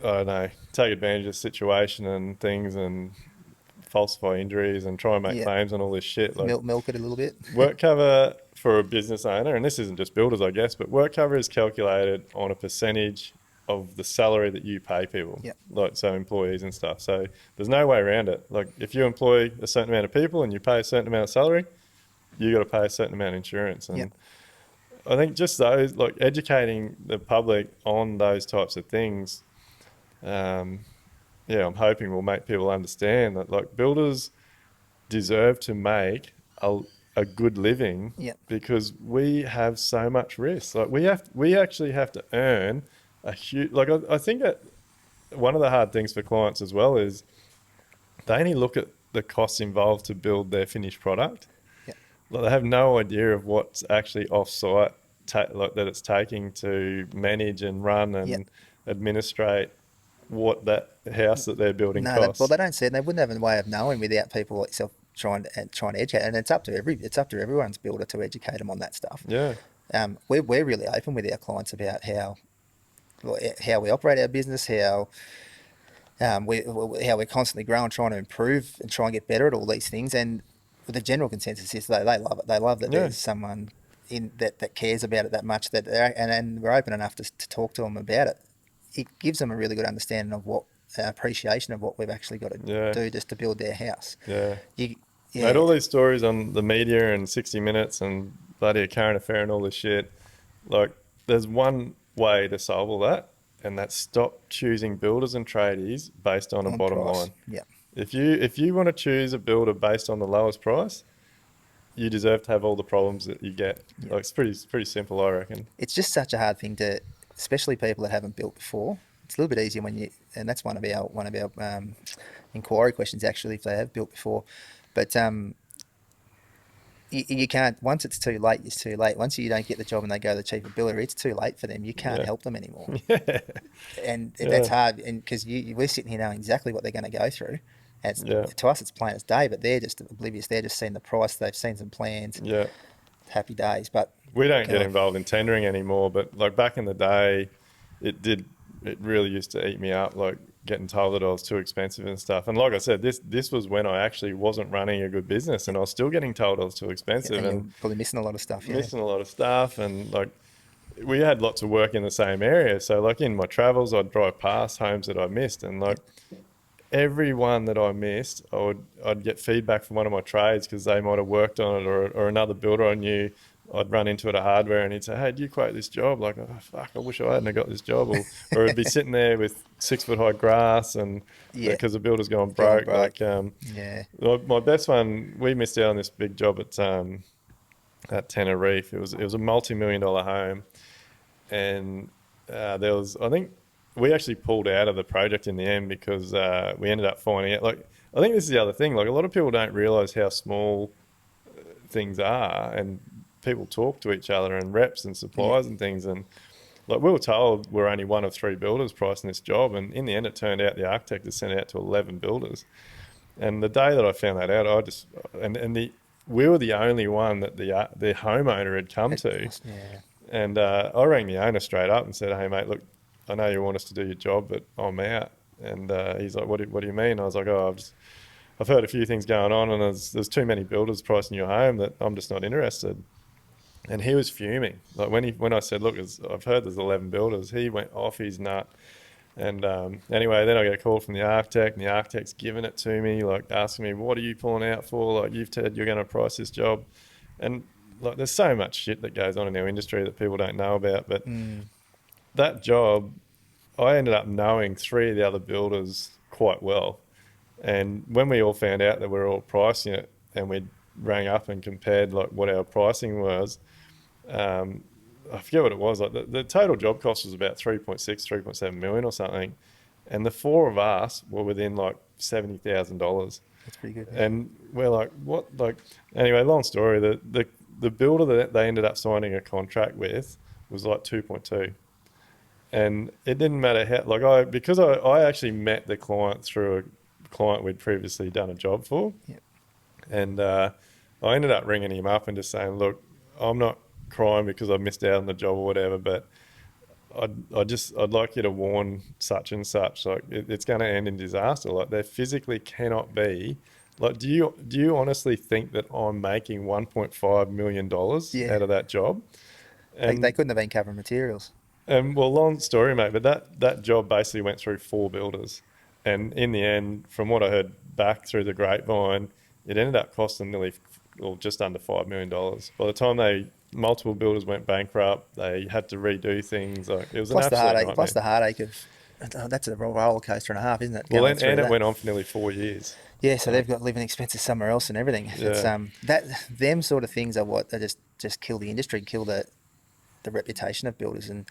I don't know, take advantage of the situation and things and falsify injuries and try and make claims on all this shit. Like Milk it a little bit. work cover for a business owner, and this isn't just builders, I guess, but work cover is calculated on a percentage of the salary that you pay people, Yep. like so employees and stuff. So there's no way around it. Like if you employ a certain amount of people and you pay a certain amount of salary, you got to pay a certain amount of insurance. Yep. And I think just those, like educating the public on those types of things, yeah, I'm hoping will make people understand that like builders deserve to make a good living Yep. because we have so much risk. Like we actually have to earn a huge, like I think that one of the hard things for clients as well is they only look at the costs involved to build their finished product. Yep. Like they have no idea of what's actually off-site, like that it's taking to manage and run Yep. and administrate what that house that they're building No, costs. well, they don't see it. And they wouldn't have a way of knowing without people like yourself trying to educate. And it's up to everyone's builder to educate them on that stuff. Yeah. We're really open with our clients about how we operate our business, how we're constantly growing, trying to improve and try and get better at all these things. And the general consensus is they love it. They love that Yeah. there's someone in that cares about it that much. And we're open enough to talk to them about it. It gives them a really good understanding of what appreciation of what we've actually got to Yeah. do just to build their house. Yeah. Yeah. Made all these stories on the media and 60 Minutes and bloody A Current Affair and all this shit. Like, there's one way to solve all that, and that's stop choosing builders and tradies based on a bottom price. line. Yeah. If you want to choose a builder based on the lowest price, you deserve to have all the problems that you get. Yeah. Like, it's pretty simple, I reckon. It's just such a hard thing to, especially people that haven't built before. It's a little bit easier and that's one of our inquiry questions actually, if they have built before. But you can't, once it's too late, it's too late. Once you don't get the job and they go to the cheaper builder, it's too late for them. You can't Yeah. help them anymore. Yeah. And Yeah. that's hard, and because we're sitting here knowing exactly what they're going to go through. And to us, it's plain as day, but they're just oblivious. They're just seeing the price. They've seen some plans. Yeah. Happy days. But We don't get involved in tendering anymore, but like back in the day, it really used to eat me up, like getting told that I was too expensive and stuff. And like I said, this was when I actually wasn't running a good business and I was still getting told I was too expensive and and you're probably missing a lot of stuff. Yeah. missing a lot of stuff. And like we had lots of work in the same area. So like in my travels, I'd drive past homes that I missed, and like every one that I missed, I'd get feedback from one of my trades because they might have worked on it, or another builder I knew. I'd run into it at hardware and he'd say, "Hey, do you quote this job?" Like, "Oh, fuck, I wish I hadn't have got this job." Or it'd be sitting there with 6 foot high grass and because the builder's gone broke. Like, my best one, we missed out on this big job at Tenerife. It was a multi-million-dollar home, and there was, I think, we actually pulled out of the project in the end because we ended up finding out. Like, I think this is the other thing. Like, a lot of people don't realise how small things are, and people talk to each other and reps and suppliers and things. And like we were told we're only one of 3 builders pricing this job, and in the end it turned out the architect had sent it out to 11 builders. And the day that I found that out, we were the only one that the homeowner had come to. And I rang the owner straight up and said, "Hey mate, look, I know you want us to do your job, but I'm out." And he's like, what do you mean? I was like, "Oh, I've heard a few things going on, and there's too many builders pricing your home that I'm just not interested." And he was fuming. Like when I said, "Look, I've heard there's 11 builders," he went off his nut. And anyway, then I get a call from the architect, and the architect's giving it to me, like asking me, "What are you pulling out for? Like, you've said you're going to price this job." And like, there's so much shit that goes on in our industry that people don't know about. But that job, I ended up knowing 3 of the other builders quite well. And when we all found out that we were all pricing it, and we rang up and compared like what our pricing was, I forget what it was. Like the total job cost was about 3.7 million or something, and the 4 of us were within like $70,000. That's pretty good. And we're like, what? Like, anyway, long story. The builder that they ended up signing a contract with was like 2.2. And it didn't matter how, like because I actually met the client through a client we'd previously done a job for. Yep. And I ended up ringing him up and just saying, "Look, I'm not crying because I missed out on the job or whatever, but I'd like you to warn such and such. Like, it's going to end in disaster. Like, there physically cannot be. Like, do you honestly think that I'm making $1.5 million out of that job?" And they couldn't have been covering materials. Well, long story, mate, but that job basically went through 4 builders. And in the end, from what I heard back through the grapevine, it ended up costing nearly, or just under $5 million. By the time multiple builders went bankrupt, they had to redo things. Like, it was an absolute Plus nightmare. the heartache of that's a roller coaster and a half, isn't it? Well, Going and through it that. went on for nearly 4 years. Yeah, so they've got living expenses somewhere else and everything. It's Yeah. that them sort of things are what they just kill the industry, kill the reputation of builders, and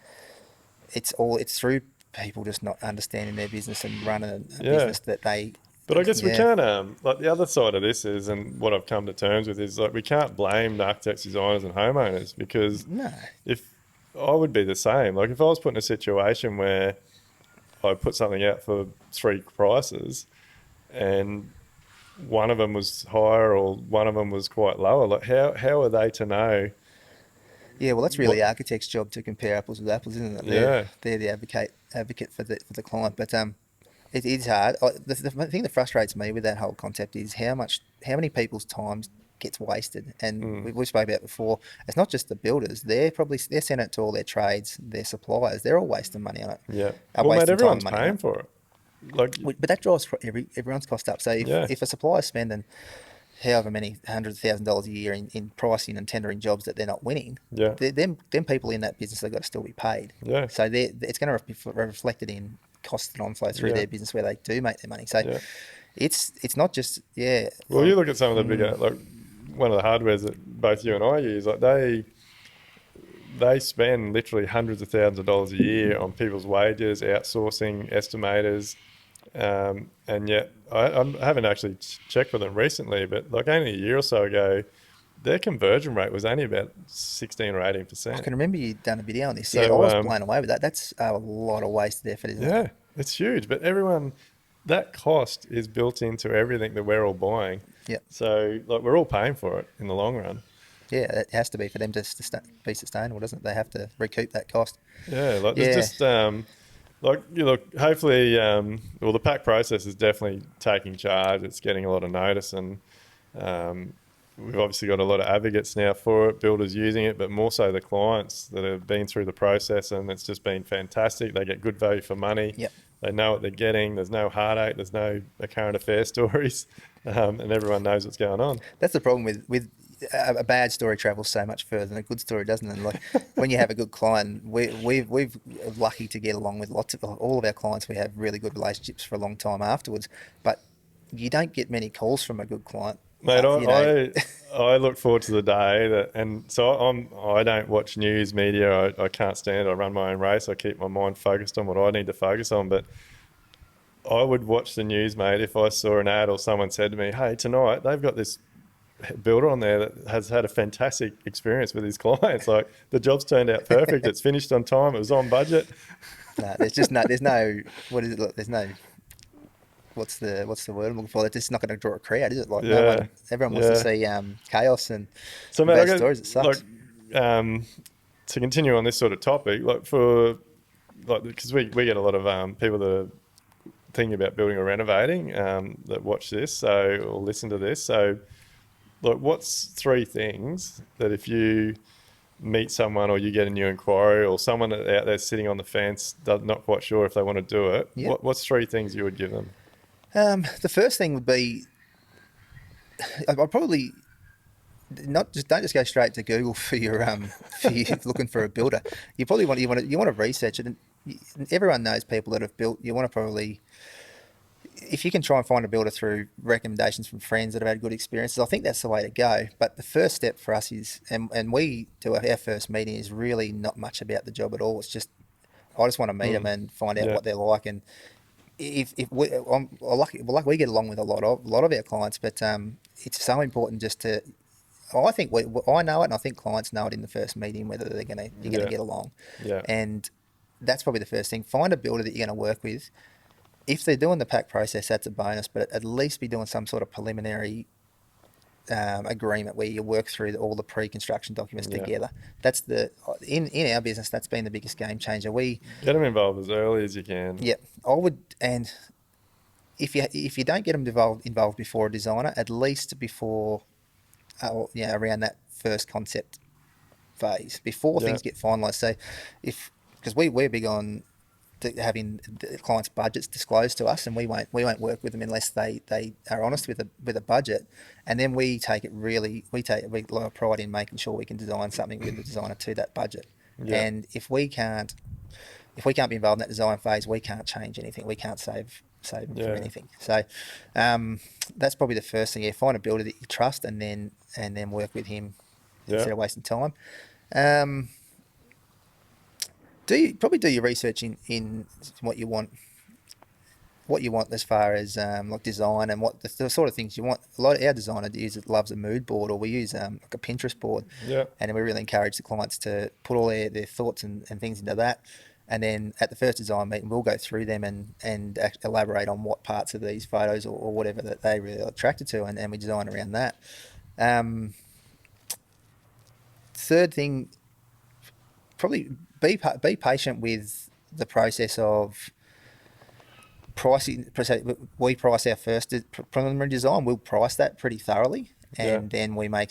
it's through people just not understanding their business and running a Yeah. business that they. But I guess we Yeah, can't, like the other side of this is, and what I've come to terms with is like we can't blame the architects, designers, and homeowners because no, if I would be the same, like if I was put in a situation where I put something out for 3 prices and one of them was higher or one of them was quite lower, like how are they to know yeah. Well, that's really what? the architect's job to compare apples with apples, isn't it? Yeah, They're the advocate for the client, but it is hard. The thing that frustrates me with that whole concept is how many people's time gets wasted. And we spoke about before. It's not just the builders. They're sending it to all their trades, their suppliers. They're all wasting money on it. yeah. Are Well, mate, wasting time and everyone's money on paying it. for it. Like, But that drives everyone's cost up. So yeah, if a supplier's spending however many $100,000 a year in pricing and tendering jobs that they're not winning, yeah, them people in that business, they've got to still be paid. yeah, So it's going to be reflected in costs that on flow through yeah, their business where they do make their money. So yeah. it's not just Well, you look at some of the bigger, like one of the hardwares that both you and I use, like they spend literally hundreds of thousands of dollars a year on people's wages, outsourcing, estimators, and yet I haven't actually checked with them recently, but like only a year or so ago, their conversion rate was only about 16 or I 18%. can remember you done a video on this. Yeah, I So was blown away with that. That's a lot of wasted effort, isn't it? yeah, it's huge, but that cost is built into everything that we're all buying. Yep. So like we're all paying for it in the long run. Yeah, it has to be for them to be sustainable, doesn't it? They have to recoup that cost. Yeah, like there's Yeah, just like you look. Hopefully, well, the Pac Process is definitely taking charge. It's getting a lot of notice, and we've obviously got a lot of advocates now for it. Builders using it, but more so the clients that have been through the process, and it's just been fantastic. They get good value for money. yep. They know what they're getting. There's no heartache. There's no current affair stories, and everyone knows what's going on. That's the problem with a bad story travels so much further than a good story, doesn't it? And like when you have a good client, we've lucky to get along with all of our clients. We have really good relationships for a long time afterwards, but you don't get many calls from a good client. Mate, You know, I look forward to the day that, and so I don't watch news media. I can't stand it. I run my own race. I keep my mind focused on what I need to focus on. But I would watch the news, mate, if I saw an ad or someone said to me, "Hey, tonight they've got this builder on there that has had a fantastic experience with his clients. Like the job's turned out perfect. It's finished on time. It was on budget." no, there's no, what is it? Look, there's no, what's the word I'm looking for? It's just not going to draw a crowd, is it? Like no Yeah, one, everyone wants to see chaos and so, mate, bad stories. It sucks. like to continue on this sort of topic, because we get a lot of people that are thinking about building or renovating that watch this or listen to this. So, like, what's 3 things that if you meet someone or you get a new inquiry or someone out there sitting on the fence, not quite sure if they want to do it, Yep. what's 3 things you would give them? The first thing would be, I'd probably don't just go straight to Google for your for you looking for a builder. You probably want to research it, and everyone knows people that have built. You want to probably, if you can try and find a builder through recommendations from friends that have had good experiences, I think that's the way to go. But the first step for us is, and we do our first meeting is really not much about the job at all. It's just I just want to meet them and find out Yeah. what they're like. And if I'm lucky, well, like we get along with a lot of our clients, but it's so important just to. I think I know it, and I think clients know it in the first meeting whether you're going to get along. Yeah. And that's probably the first thing. Find a builder that you're going to work with. If they're doing the Pac process, that's a bonus, but at least be doing some sort of preliminary agreement where you work through all the pre-construction documents together. That's in our business, that's been the biggest game changer. Get them involved as early as you can. Yeah, I would, and if you don't get them involved before a designer, at least before, around that first concept phase, before things get finalised. So if because we're big on having the clients' budgets disclosed to us, and we won't work with them unless they are honest with a budget, and then we take a lot of pride in making sure we can design something with the designer to that budget. Yeah. And if we can't be involved in that design phase, we can't change anything. We can't save them from Yeah. anything. So that's probably the first thing. Yeah, find a builder that you trust, and then work with him Yeah. instead of wasting time. Do your research in what you want as far as like design and what the sort of things you want. A lot of our designer loves a mood board, or we use like a Pinterest board, Yeah. and we really encourage the clients to put all their thoughts and things into that. And then at the first design meeting, we'll go through them and elaborate on what parts of these photos or whatever that they really are attracted to, and we design around that. Third thing, probably be patient with the process of pricing. We price our first preliminary design. We'll price that pretty thoroughly, Yeah. and then we make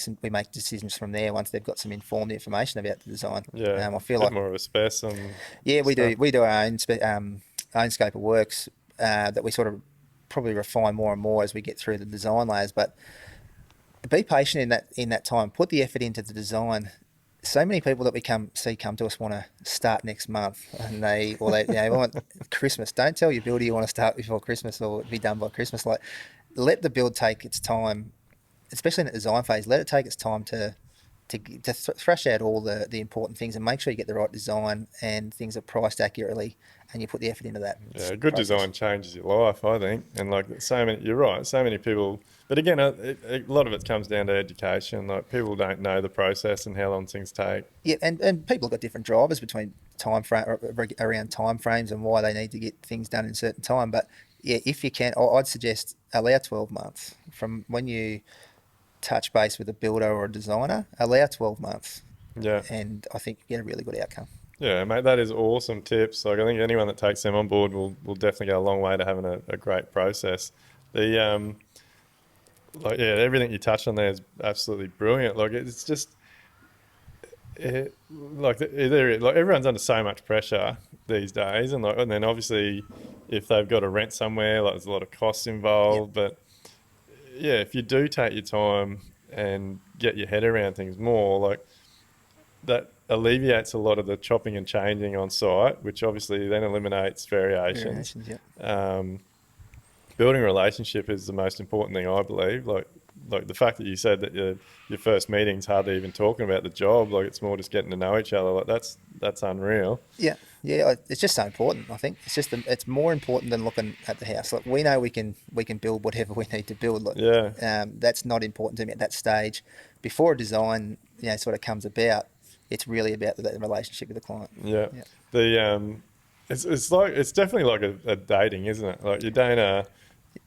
decisions from there once they've got some informed information about the design. Yeah. I feel Bit like more of a spec on yeah, we stuff. do our own scope of works that we sort of probably refine more and more as we get through the design layers. But be patient in that time. Put the effort into the design. So many people that we come to us want to start next month, and they want Christmas. Don't tell your builder you want to start before Christmas or be done by Christmas. Like, let the build take its time, especially in the design phase. Let it take its time to thrash out all the important things, and make sure you get the right design and things are priced accurately, and you put the effort into that Yeah, good process. design changes your life, I think. And like so many, you're right. So many people, but again, a lot of it comes down to education. Like people don't know the process and how long things take. Yeah, and people have got different drivers between around time frames and why they need to get things done in a certain time. But yeah, if you can, I'd suggest allow 12 months from when you touch base with a builder or a designer. Allow 12 months, Yeah. and I think you get a really good outcome. Yeah, mate, that is awesome tips. Like I think anyone that takes them on board will definitely go a long way to having a great process. The like yeah, everything you touched on there is absolutely brilliant. Like it's just like everyone's under so much pressure these days, and then obviously if they've got to rent somewhere, like there's a lot of costs Yep. involved. But yeah, if you do take your time and get your head around things more, like that alleviates a lot of the chopping and changing on site, which obviously then eliminates variations. Variations. Yep. Building a relationship is the most important thing, I believe. Like the fact that you said that your first meeting's hardly even talking about the job, like it's more just getting to know each other. Like that's unreal. Yeah, yeah, it's just so important. I think it's more important than looking at the house. Like, we know we can build whatever we need to build. Like, Yeah, that's not important to me at that stage. Before a design, sort of comes about, it's really about the relationship with the client. yeah. Yeah, The it's definitely like a dating, isn't it? Like you don't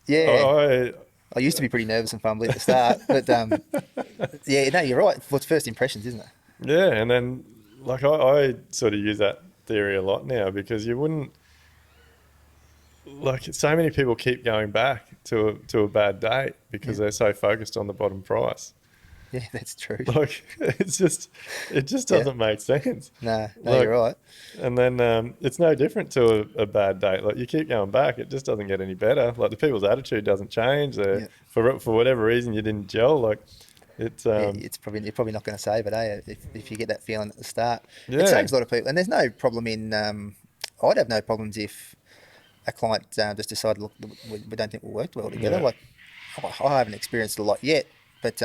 yeah. I I used to be pretty nervous and fumbly at the start, but yeah, no, you're right. Well, it's first impressions, isn't it? yeah, and then like I sort of use that theory a lot now because you wouldn't like so many people keep going back to a bad date because Yeah, they're so focused on the bottom price. yeah, that's true. Like it just Yeah, doesn't make sense. no, you're Like right. and then it's no different to a bad date. Like you keep going back, it just doesn't get any better. Like the people's attitude doesn't change. Yeah, For whatever reason you didn't gel. Like it's yeah, you're probably not going to save it, if you get that feeling at the start. It yeah, saves a lot of people, and there's no problem in. I'd have no problems if a client just decided, look, we don't think we'll work well together. yeah, Like, I haven't experienced it a lot yet, but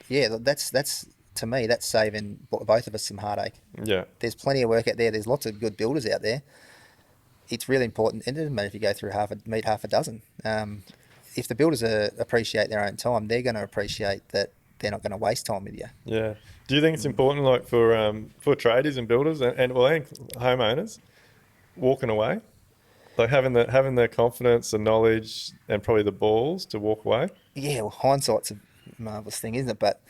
yeah, that's to me, that's saving both of us some heartache. yeah, There's plenty of work out there. There's lots of good builders out there. It's really important. It doesn't matter if you go through meet half a dozen. If the builders appreciate their own time, they're going to appreciate that they're not going to waste time with you. yeah. Do you think it's important, like for tradies and builders and homeowners walking away, like having the confidence, the knowledge, and probably the balls to walk away? Yeah, well, hindsight's a marvelous thing, isn't it? But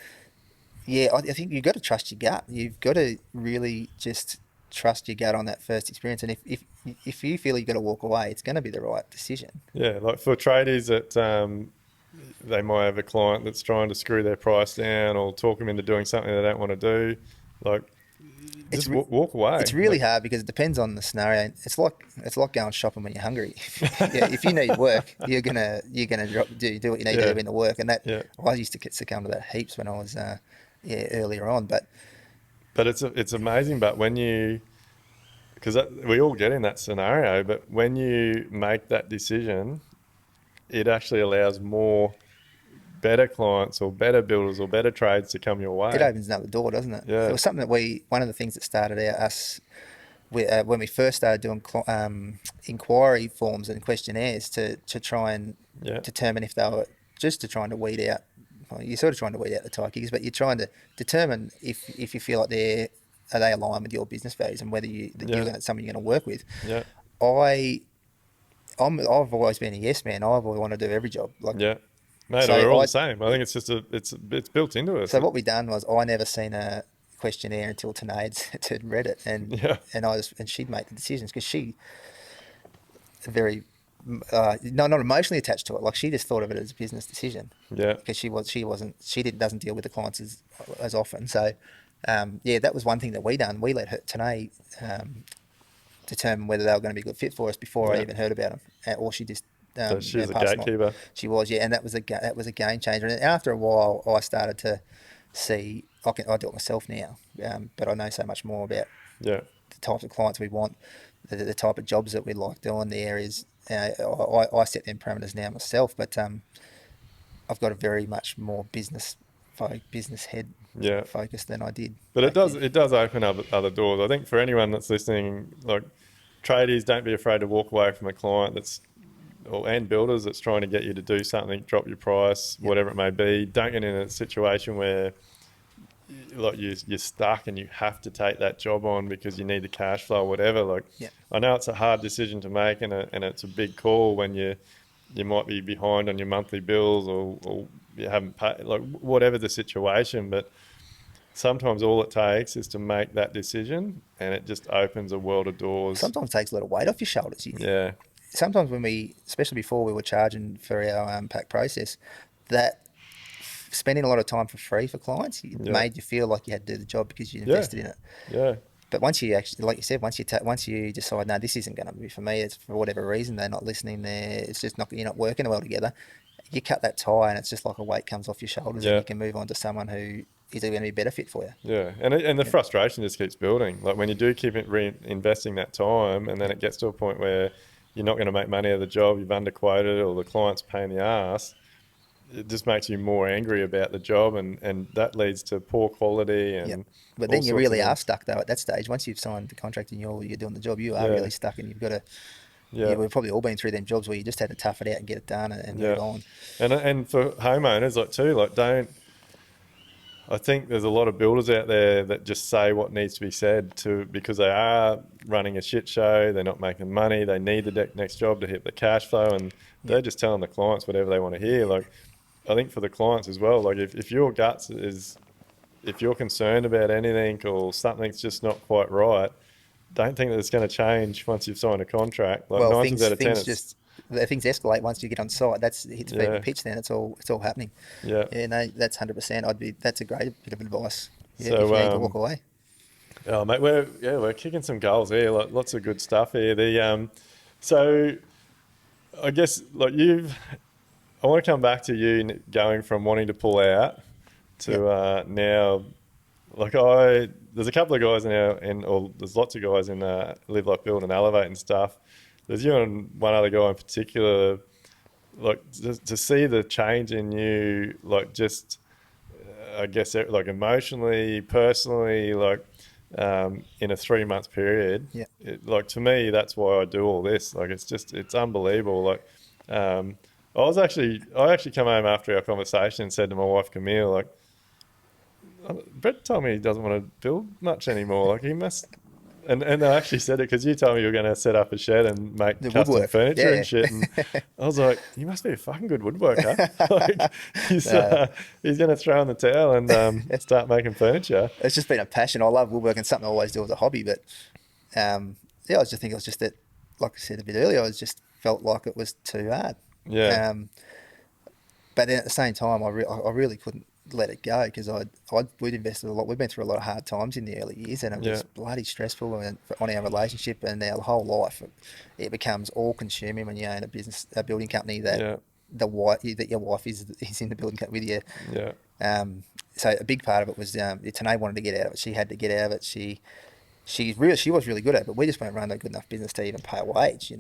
yeah, I think you've got to trust your gut. You've got to really just trust your gut on that first experience. And if you feel you've got to walk away, it's going to be the right decision. Yeah, like for tradies that they might have a client that's trying to screw their price down or talk them into doing something they don't want to do. Like, It's just walk away. it's really hard because it depends on the scenario. It's like going shopping when you're hungry. Yeah, if you need work, you're gonna do what you need to Yeah. do in the work, and that Yeah. I used to succumb to that heaps when I was earlier on. But But it's amazing. But when you, because we all get in that scenario, but when you make that decision, it actually allows more better clients or better builders or better trades to come your it way. opens another door, doesn't it? It Yeah. was something that one of the things that started out when we first started doing inquiry forms and questionnaires to try and Yeah. determine if they were just to trying to weed out. Well, you're sort of trying to weed out the tykies, but you're trying to determine if you feel like they aligned with your business values and whether Yeah. someone you're going to work with. Yeah. I I've always been a yes man. I've always wanted to do every job. Like Yeah. Mate, so, we're all the same. I think it's just it's built into us. so what we done was I never seen a questionnaire until Tanaid had read it, Yeah. and she'd make the decisions because she very not emotionally attached to it. Like she just thought of it as a business decision Yeah. because she doesn't deal with the clients as often. So yeah, that was one thing that we done. We let her Tanaid determine whether they were going to be a good fit for us before I Yeah. even heard about them, or she just So she's a passed them on. gatekeeper. She was, yeah, and that was a game changer. And after a while, I started to see I do it myself now, but I know so much more about Yeah. the types of clients we want, the type of jobs that we like doing, the areas. I set them parameters now myself, but I've got a very much more business head Yeah. focus than I did. But back then. it does open up other doors. I think for anyone that's listening, like tradies, don't be afraid to walk away from a client and builders that's trying to get you to do something, drop your price, whatever it may be. Don't get in a situation where like you're stuck and you have to take that job on because you need the cash flow or whatever. Like Yeah. I know it's a hard decision to make and it's a big call when you might be behind on your monthly bills or you haven't paid, like whatever the situation, but sometimes all it takes is to make that decision and it just opens a world of doors. Sometimes it takes a lot of weight off your shoulders. Yeah. Sometimes especially before we were charging for our Pac Process, that spending a lot of time for free for clients made you feel like you had to do the job because you invested in it. Yeah. But once you actually, like you said, once you decide, no, this isn't going to be for me. It's for whatever reason they're not listening. It's just not, you're not working well together. You cut that tie, and it's just like a weight comes off your shoulders, and you can move on to someone who is going to be a better fit for you. Yeah, and the frustration just keeps building. Like when you do keep investing that time, and then it gets to a point where you're not going to make money out of the job, you've underquoted, or the client's paying the ass. It just makes you more angry about the job, and that leads to poor quality and. But then you really are stuck though at that stage. Once you've signed the contract and you're doing the job, you are really stuck, and you've got to. Yeah, we've probably all been through them jobs where you just had to tough it out and get it done and move on. And for homeowners don't. I think there's a lot of builders out there that just say what needs to be said because they are running a shit show. They're not making money. They need the next job to hit the cash flow, and they're just telling the clients whatever they want to hear. Like, I think for the clients as well. Like, if your guts is, if you're concerned about anything or something's just not quite right, don't think that it's going to change once you've signed a contract. Like, well, 9 things out of 10, things escalate once you get on site. That's hits fever pitch. Then it's all happening. Yeah. Yeah. No, that's 100%. That's a great bit of advice. Yeah, So, if you need to walk away. Oh mate, we're kicking some goals here. Like, lots of good stuff here. So I guess like I want to come back to you going from wanting to pull out to now. Like there's a couple of guys there's lots of guys in Live Like Build and Elevate and stuff. There's you and one other guy in particular. Like to see the change in you, like just I guess like emotionally, personally, like in a 3 month period. Yeah. Like to me, that's why I do all this. Like it's unbelievable. Like I actually come home after our conversation and said to my wife Camille, like, Brett told me he doesn't want to build much anymore. Like he must, and I actually said it because you told me you were going to set up a shed and make custom woodwork. furniture and shit. And I was like, you must be a fucking good woodworker. Like he's going to throw in the towel and start making furniture. It's just been a passion. I love woodworking. Something I always do as a hobby. But I was just thinking it was just that, like I said a bit earlier, I just felt like it was too hard. Yeah. But then at the same time, I really couldn't let it go because we'd invested a lot. We've been through a lot of hard times in the early years, and it was bloody stressful on our relationship and our whole life. It becomes all consuming when you own a building company that your wife is in the building company with you. Yeah. So a big part of it was Tanae wanted to get out of it. She had to get out of it. She was really good at it, but we just weren't running a good enough business to even pay a wage.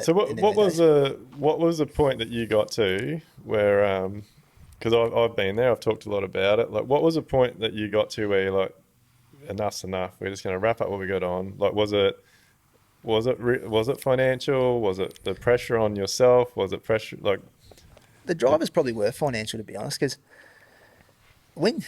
So what was the point that you got to where because I've been there, I've talked a lot about it. Like, what was the point that you got to where you're like, enough's enough? We're just going to wrap up what we got on. Like, was it financial? Was it the pressure on yourself? Was it pressure like? The drivers probably were financial, to be honest, because when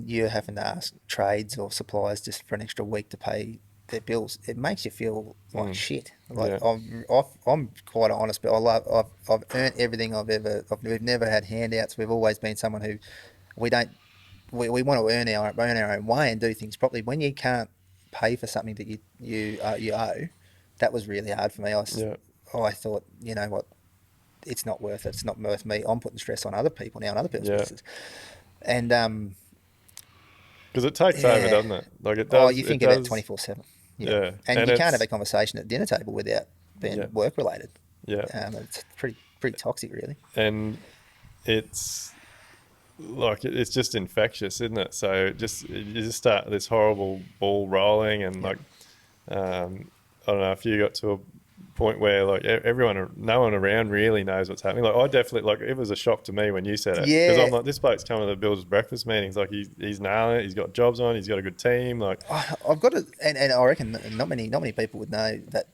you're having to ask trades or suppliers just for an extra week to pay their bills, it makes you feel like shit. Like I'm quite honest, but I've earned everything we've never had handouts. We've always been someone who we want to earn our own way and do things properly. When you can't pay for something that you owe, that was really hard for me. I thought, you know what, it's not worth it. It's not worth me. I'm putting stress on other people now and other people's businesses. And because it takes over, doesn't it? Like it does. Oh, you think about 24/7. Yeah, and you can't have a conversation at dinner table without being work related. Yeah, it's pretty toxic, really. And it's like it's just infectious, isn't it? So you just start this horrible ball rolling, and like I don't know if you got to a point where like no one around really knows what's happening. Like I definitely, like, it was a shock to me when you said it, because I'm like, this bloke's coming to the builders breakfast meetings, like he's nailing it, he's got jobs on, he's got a good team. Like I've got it, and I reckon not many people would know that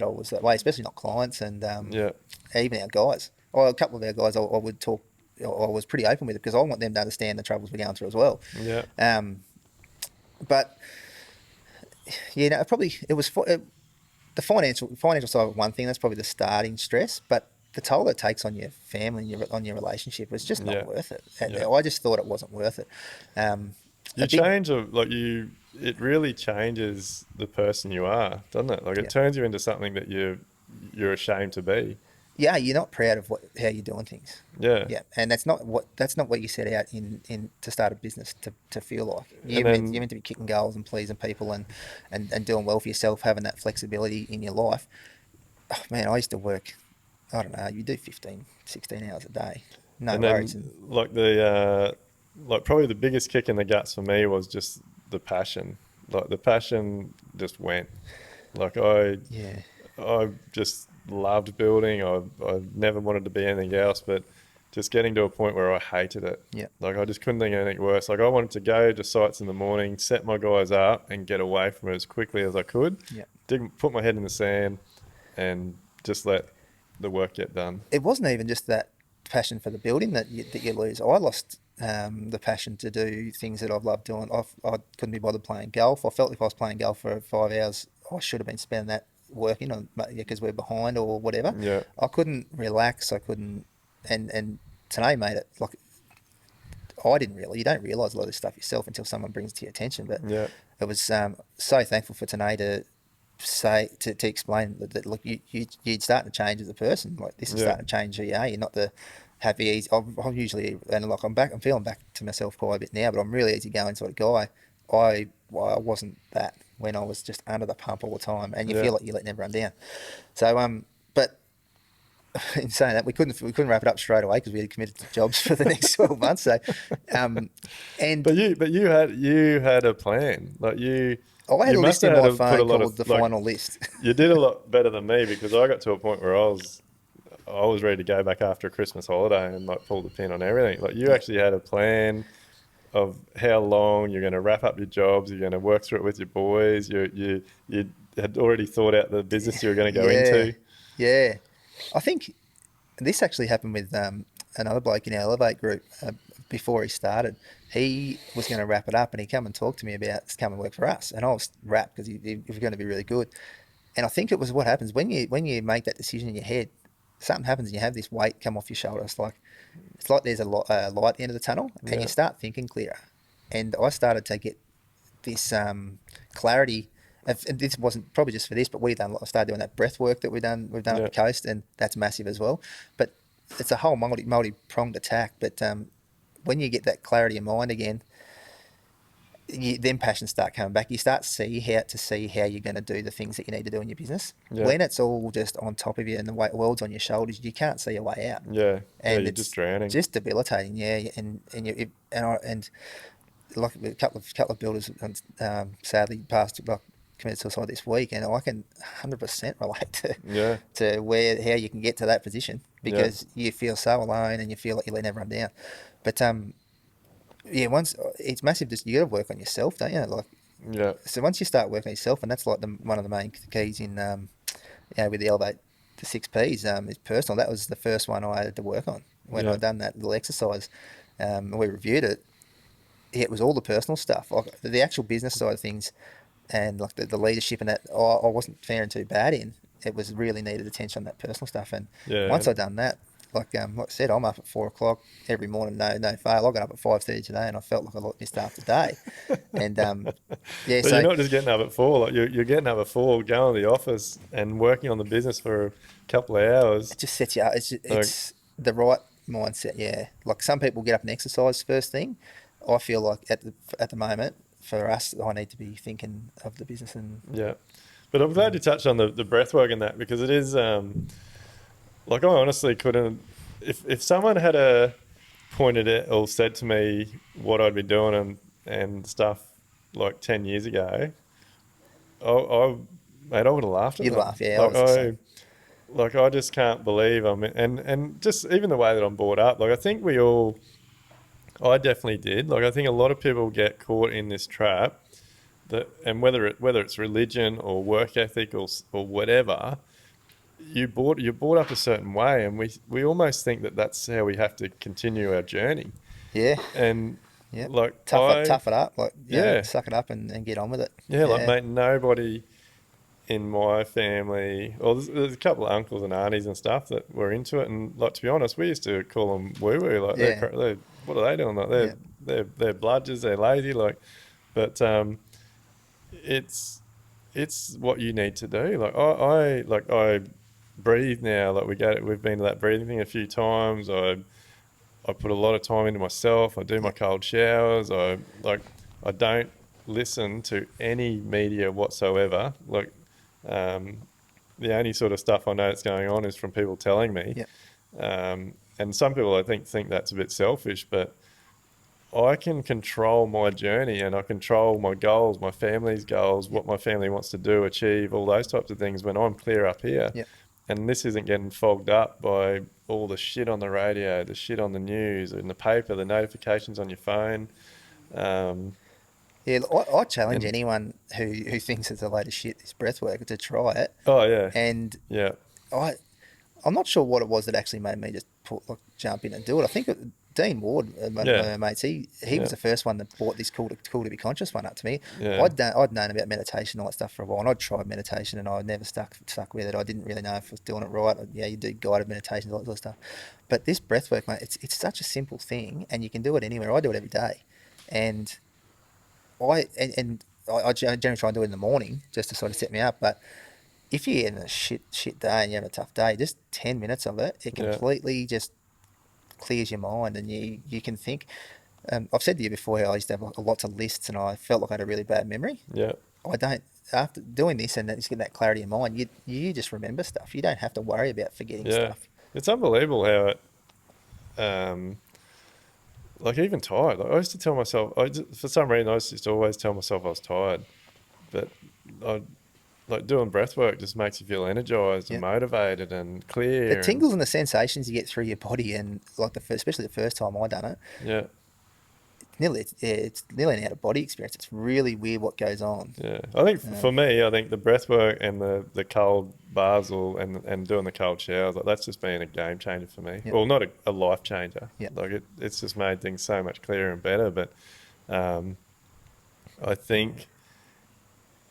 I was that way, especially not clients and even our guys. Or a couple of our guys I would talk. I was pretty open with it because I want them to understand the troubles we're going through as well. But probably it was the financial side of one thing. That's probably the starting stress, but the toll it takes on your family and on your relationship was just not worth it. I just thought it wasn't worth it. It really changes the person you are, doesn't it? Like it turns you into something that you're ashamed to be. Yeah, you're not proud of how you're doing things. Yeah, and that's not what you set out in to start a business to feel like. You're meant to be kicking goals and pleasing people and doing well for yourself, having that flexibility in your life. Oh, man, I used to work, I don't know, you do 15, 16 hours a day. No worries. Like probably the biggest kick in the guts for me was just the passion. Like the passion just went. Like I just loved building. I never wanted to be anything else, but just getting to a point where I hated it. Yeah. Like I just couldn't think of anything worse. Like I wanted to go to sites in the morning, set my guys up and get away from it as quickly as I could. Yeah. Put my head in the sand and just let the work get done. It wasn't even just that passion for the building that you lose. I lost the passion to do things that I've loved doing. I couldn't be bothered playing golf. I felt if I was playing golf for 5 hours, I should have been spending that working on because we're behind or whatever. Yeah. I couldn't relax. I couldn't, and Tanae made it like you don't realise a lot of this stuff yourself until someone brings it to your attention. But it was so thankful for Tanae to say to explain that look, you'd start to change as a person. Like this is starting to change who you are. You're not the happy easy. I'm usually, and like I'm feeling back to myself quite a bit now, but I'm really easygoing sort of guy. I wasn't that when I was just under the pump all the time, and you feel like you're letting everyone down. So but in saying that, we couldn't wrap it up straight away because we had committed to jobs for the next 12 months. So but you had a plan. Like I had a list in my phone called the final list. You did a lot better than me because I got to a point where I was ready to go back after a Christmas holiday and like pull the pin on everything. Like you actually had a plan of how long you're going to wrap up your jobs, you're going to work through it with your boys. You had already thought out the business you were going to go into. Yeah, I think this actually happened with another bloke in our Elevate group before he started. He was going to wrap it up and he come and talk to me about come and work for us. And I was wrapped because he was going to be really good. And I think it was what happens when you make that decision in your head, something happens and you have this weight come off your shoulder. It's like there's a light at the end of the tunnel and you start thinking clearer. And I started to get this clarity. And this wasn't probably just for this, but I started doing that breath work that we've done up the coast, and that's massive as well. But it's a whole multi-pronged attack. But when you get that clarity of mind again, then passions start coming back. You start to see how you're going to do the things that you need to do in your business. Yeah. When it's all just on top of you and the world's on your shoulders, you can't see a way out. Yeah. And You're it's just drowning. just debilitating. Yeah, and like a couple of builders sadly passed, like, committed suicide this week, and I can 100% relate to how you can get to that position, because you feel so alone and you feel like you're letting everyone down. But once it's massive, just you got to work on yourself, don't you? Like, Yeah. so once you start working on yourself, and that's like one of the main keys in with the Elevate the 6Ps, is personal. That was the first one I had to work on when I'd done that little exercise. We reviewed it. It was all the personal stuff, like the actual business side of things, and like the leadership and that. I wasn't faring too bad in. It was really needed attention on that personal stuff, and once I'd done that, like I said, I'm up at 4 o'clock every morning, no fail. I got up at 5:30 today, and I felt like I missed half the day. And But so you're not just getting up at 4. Like you're getting up at 4, going to the office and working on the business for a couple of hours. it just sets you up. It's the right mindset. Yeah, like some people get up and exercise first thing. I feel like at the moment for us, I need to be thinking of the business and But I'm glad you touched on the breath work and that, because it is like I honestly couldn't, if someone had pointed it or said to me what I'd be doing and stuff like 10 years ago, mate, I would have laughed at you'd them. laugh. Yeah, I was the same. Like I just can't believe and just even the way that I'm brought up. Like I definitely did. Like I think a lot of people get caught in this trap and whether it's religion or work ethic or whatever, you're brought up a certain way, and we almost think that that's how we have to continue our journey. Yeah. And Yeah. like Tough it up. Like, yeah, suck it up and get on with it. yeah. Like, mate, nobody in my family, or there's a couple of uncles and aunties and stuff that were into it, and like, to be honest, we used to call them woo woo. Like they're what are they doing? Like they're bludgers, they're lazy. Like, but it's what you need to do. Like I breathe now. Like we've been to that breathing thing a few times. I put a lot of time into myself. I do my cold showers. I don't listen to any media whatsoever. Like the only sort of stuff I know that's going on is from people telling me. And some people I think that's a bit selfish, but I can control my journey and I control my goals, my family's goals, what my family wants to do, achieve, all those types of things when I'm clear up here. And this isn't getting fogged up by all the shit on the radio, the shit on the news, in the paper, the notifications on your phone. I challenge anyone who thinks it's the latest shit, this breath work, to try it. Oh, yeah. And I'm not sure what it was that actually made me just jump in and do it. I think Dean Ward, one of my mates, he was the first one that brought this cool to be conscious one up to me. I'd known about meditation and all that stuff for a while, and I'd tried meditation and I never stuck with it. I didn't really know if I was doing it right. You do guided meditations, all that sort of stuff. But this breath work, mate, it's such a simple thing, and you can do it anywhere. I do it every day, and I generally try and do it in the morning just to sort of set me up. But if you're in a shit day and you have a tough day, just 10 minutes of it completely just clears your mind, and you can think. I've said to you before how I used to have lots of lists and I felt like I had a really bad memory. I don't. After doing this and just getting that clarity in mind, you just remember stuff. You don't have to worry about forgetting stuff. It's unbelievable how it, like even tired. Like I used to tell myself, for some reason I used to always tell myself I was tired, but like doing breath work just makes you feel energized and motivated and clear. The tingles and the sensations you get through your body, and like especially the first time I done it. It's nearly an out of body experience. It's really weird what goes on. I think for me, I think the breath work and the cold baths and doing the cold showers, like that's just been a game changer for me. Well, not a life changer. Like it's just made things so much clearer and better. But I think,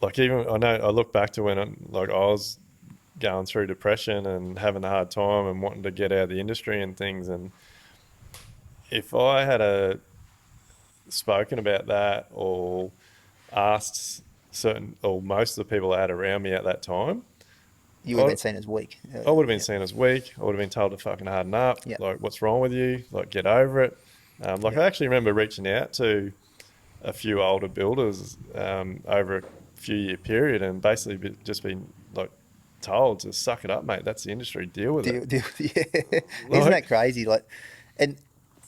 like even I look back to when I was going through depression and having a hard time and wanting to get out of the industry and things, and if I had spoken about that or asked certain or most of the people I had around me at that time, you would have been seen as weak. I would have been seen as weak. I would have been told to fucking harden up. Like, what's wrong with you? Like, get over it. I actually remember reaching out to a few older builders over a few year period and basically just been like told to suck it up, mate. That's the industry. Deal with it. Yeah. Isn't that Like crazy? Like, and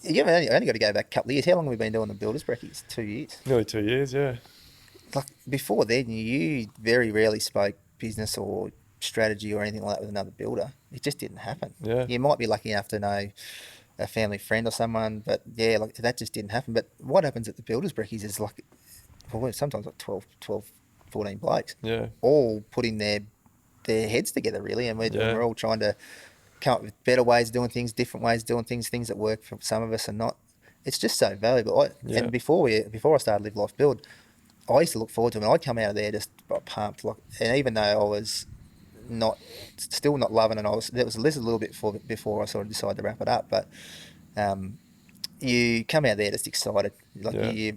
you only got to go back a couple of years. How long have we been doing the builders brekkies? 2 years. nearly 2 years, yeah. Like before then, you very rarely spoke business or strategy or anything like that with another builder. It just didn't happen. Yeah. You might be lucky enough to know a family friend or someone, but yeah, like that just didn't happen. But what happens at the builders brekkies is like, well, sometimes like 14 blokes, Yeah. all putting their heads together really, and Yeah. we're all trying to come up with better ways of doing things, different ways of doing things that work for some of us and not. It's just so valuable. Yeah. And before I started Live Life Build, I used to look forward to it. And I'd come out of there just pumped. Like, and even though I was still not loving it, there was a little bit before I sort of decided to wrap it up. But you come out there just excited, like Yeah. you're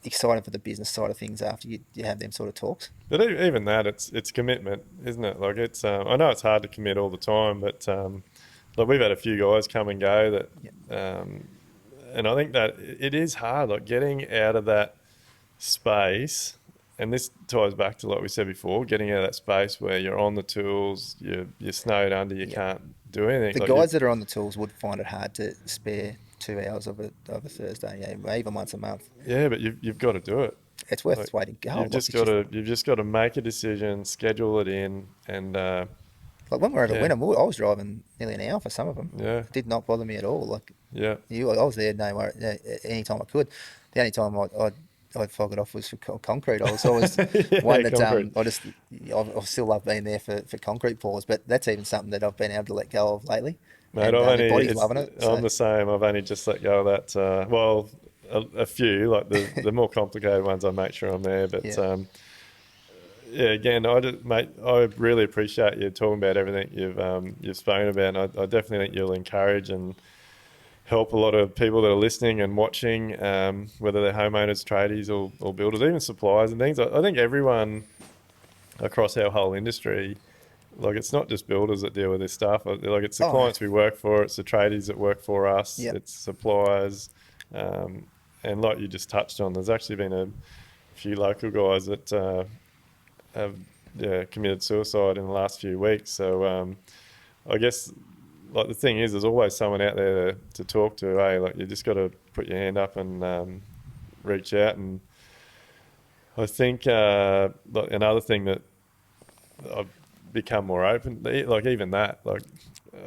excited for the business side of things after you have them sort of talks. But even that, it's commitment, isn't it? Like it's, I know it's hard to commit all the time, but like we've had a few guys come and go that, Yeah. and I think that it is hard, like getting out of that space. And this ties back to like we said before, getting out of that space where you're on the tools, you're snowed under, you Yeah. can't do anything. The like guys that are on the tools would find it hard to spare 2 hours of a Thursday, yeah, even once a month. yeah, but you've got to do it. It's worth Like, its weight in gold. you've just got to make a decision, schedule it in, and Like when we were over yeah, Wynnum, I was driving nearly an hour for some of them. yeah, It did not bother me at all. Like yeah, I was there no worry, any time I could. The only time I'd fog it off was for concrete. I was always yeah, one that concrete. I still love being there for concrete pours, but that's even something that I've been able to let go of lately. Mate, And I've my only, body's loving it. So. I'm the same. I've only just let go of that. Well, a few, like the more complicated ones, I make sure I'm there. But Yeah. yeah, again, mate, I really appreciate you talking about everything you've spoken about. And I definitely think you'll encourage and help a lot of people that are listening and watching, whether they're homeowners, tradies, or builders, even suppliers and things. I think everyone across our whole industry, like it's not just builders that deal with this stuff. Like it's the Oh, clients we work for, it's the tradies that work for us, Yep. it's suppliers, and like you just touched on, there's actually been a few local guys that have committed suicide in the last few weeks. So I guess like the thing is, there's always someone out there to talk to. Hey, like you just got to put your hand up and reach out. And I think like another thing that I've become more open, like even that, like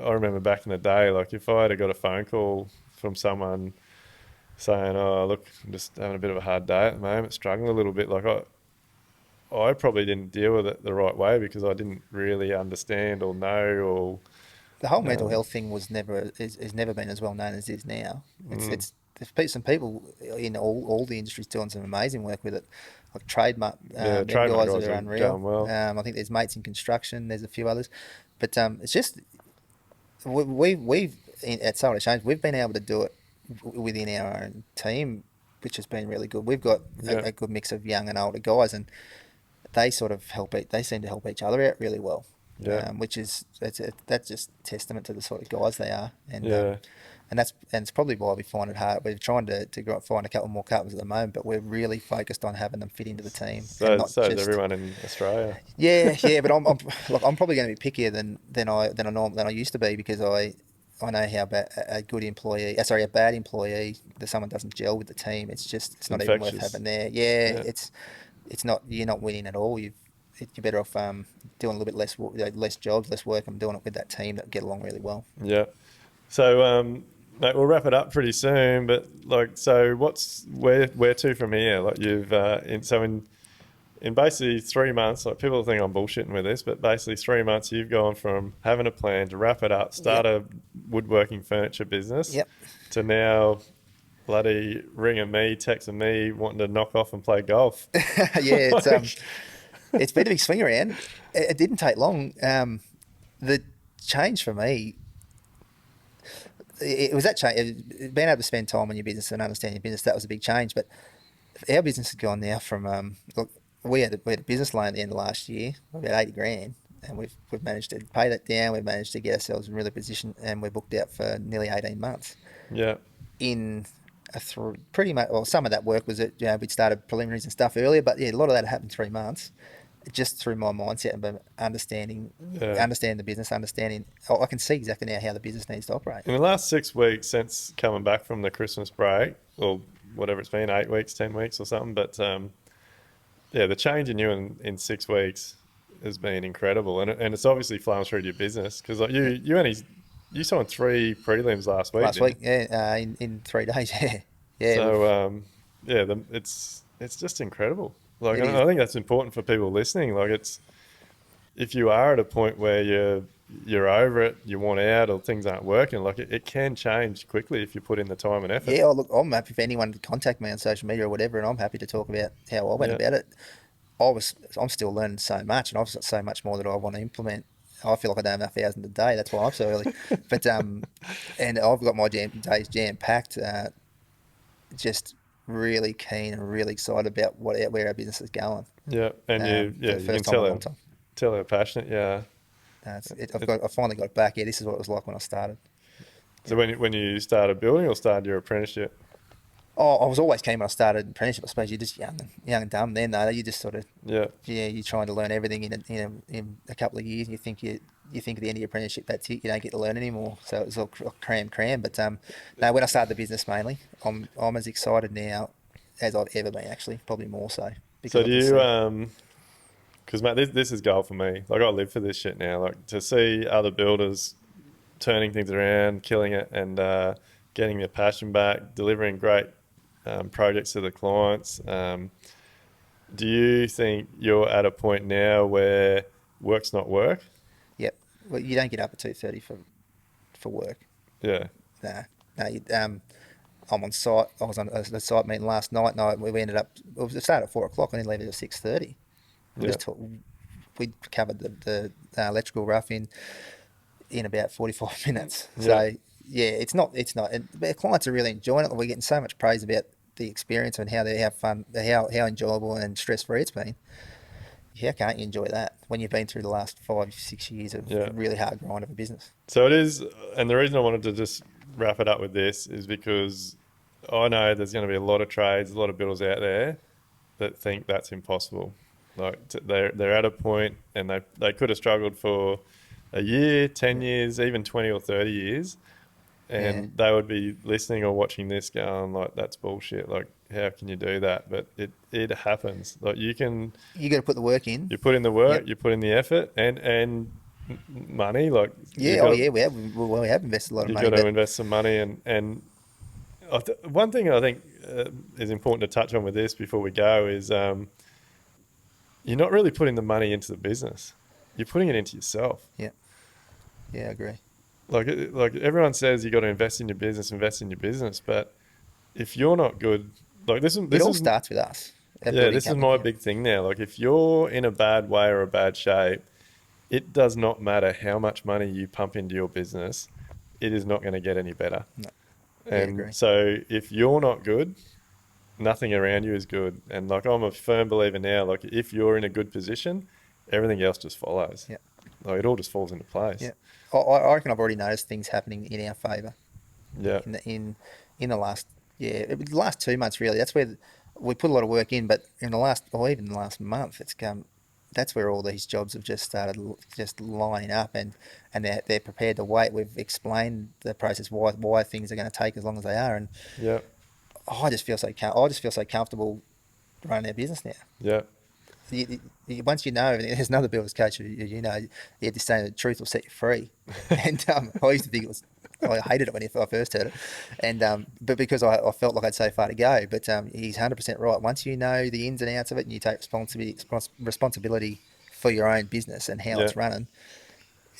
I remember back in the day, like if I had got a phone call from someone saying, oh look, I'm just having a bit of a hard day at the moment, struggling a little bit, like I probably didn't deal with it the right way because I didn't really understand or know or The whole mental health thing was never has never been as well known as it is now. It's there's some people in all the industries doing some amazing work with it, like trademark them trademark guys guys that are are unreal. going well. I think there's mates in construction. There's a few others, but it's just we've at Saltash Homes we've been able to do it within our own team, which has been really good. We've got a good mix of young and older guys, and they sort of they seem to help each other out really well. Yeah. Which is that's just testament to the sort of guys they are, and Yeah. and it's probably why we find it hard. We're trying to find a couple more carpenters at the moment, but we're really focused on having them fit into the team and not So is just everyone in Australia. yeah. But I'm probably going to be pickier than I used to be because I know how a good employee, a bad employee, that someone doesn't gel with the team. It's not even worth Infectious. having there. Yeah, Yeah. it's not, you're not winning at all. You're better off doing a little bit less jobs, less work, and doing it with that team that get along really well. Yeah. So, mate, we'll wrap it up pretty soon. But like, so where to from here? Like you've in basically 3 months. Like people think I'm bullshitting with this, but basically 3 months you've gone from having a plan to wrap it up, start a woodworking furniture business, Yep. to now bloody ringing me, texting me, wanting to knock off and play golf. Yeah, Like, it's been a big swing around. It didn't take long. The change for me, it was that change. Being able to spend time on your business and understand your business, that was a big change. But our business has gone now from look, we had a business loan at the end of last year, about 80 grand, and we've managed to pay that down. We've managed to get ourselves in really position, and we're booked out for nearly 18 months. yeah. in pretty much, well, some of that work was that, we'd started preliminaries and stuff earlier, but yeah, a lot of that happened 3 months, just through my mindset and understanding Yeah. the business, I can see exactly now how the business needs to operate. In the last 6 weeks since coming back from the Christmas break, or whatever it's been, 8 weeks, 10 weeks or something, but yeah, the change in you in 6 weeks has been incredible, and it's obviously flown through to your business because like you saw 3 prelims last week, Last didn't week, yeah, in 3 days, yeah, you? yeah, Yeah, it's just incredible. Like, it and is. I think that's important for people listening. Like, it's if you are at a point where you're over it, you want out, or things aren't working, like it can change quickly if you put in the time and effort. Yeah, look, I'm happy if anyone to contact me on social media or whatever, and I'm happy to talk about how I went Yeah, about it. I'm still learning so much, and I've got so much more that I want to implement. I feel like I don't have enough hours in the day. That's why I'm so early. But and I've got my days jam packed. Just really keen and really excited about where our business is going. yeah, and For the you can first time in a long time. tell how passionate you are. I finally got it back. Yeah, this is what it was like when I started. So when you started building or started your apprenticeship? Oh, I was always keen when I started apprenticeship. I suppose you're just young and dumb then, though. You just sort of, Yeah, yeah, you're trying to learn everything in a couple of years, and you think at the end of your apprenticeship that's it. You don't get to learn anymore. So it was all cram. But no, when I started the business mainly, I'm as excited now as I've ever been. Actually, probably more so so because I do can you see. because mate, this is gold for me. Like, I live for this shit now. Like, to see other builders turning things around, killing it, and getting their passion back, delivering great projects to the clients. Do you think you're at a point now where work's not work? Yep. Well, you don't get up at 2:30 for work. Yeah, Nah. No. I'm on site. I was on the site meeting last night, and we ended up. It started at 4 o'clock. I didn't leave it at 6:30. We yeah, just we covered the electrical rough in about 45 minutes. yeah, So yeah, it's not. And the clients are really enjoying it. We're getting so much praise about the experience and how they have fun, how enjoyable and stress free it's been. How can't you enjoy that when you've been through the last 5, 6 years of yeah. really hard grind of a business? So it is, and the reason I wanted to just wrap it up with this is because I know there's going to be a lot of trades, a lot of builders out there that think that's impossible. Like, they're at a point, and they could have struggled for a year, 10 years, even 20 or 30 years, Yeah, and they would be listening or watching this going like, that's bullshit. Like, how can you do that? But it happens. Like, you got to put the work in. you put in the work, Yep. you put in the effort, and money. Like, Yeah. Oh yeah. We have invested a lot of you money, got to but invest some money, and one thing I think is important to touch on with this before we go is you're not really putting the money into the business. You're putting it into yourself. yeah, yeah, I agree. Like everyone says, you got to invest in your business. But if you're not good, like It this all is starts with us, a yeah, building this is company. my Yeah. big thing now. Like, if you're in a bad way or a bad shape, it does not matter how much money you pump into your business. It is not going to get any better. No. Yeah, And agree. so if you're not good, nothing around you is good. And like, I'm a firm believer now, like, if you're in a good position, everything else just follows. Yeah, Like, it all just falls into yeah. place. I reckon I've already noticed things happening in our favour Yeah. in the last, the last 2 months really. That's where we put a lot of work in, but in the last, or even the last month, it's come. That's where all these jobs have just started just lining up, and they're prepared to wait. We've explained the process, why things are going to take as long as they are, and Yeah. I just feel so comfortable running our business now. Yeah. Once you know everything, there's another builder's coach you know, you have to say the truth will set you free. And I used to think it was, I hated it when I first heard it, and but because I felt like I had so far to go. But he's 100% right. Once you know the ins and outs of it, and you take responsibility for your own business and how Yeah. it's running,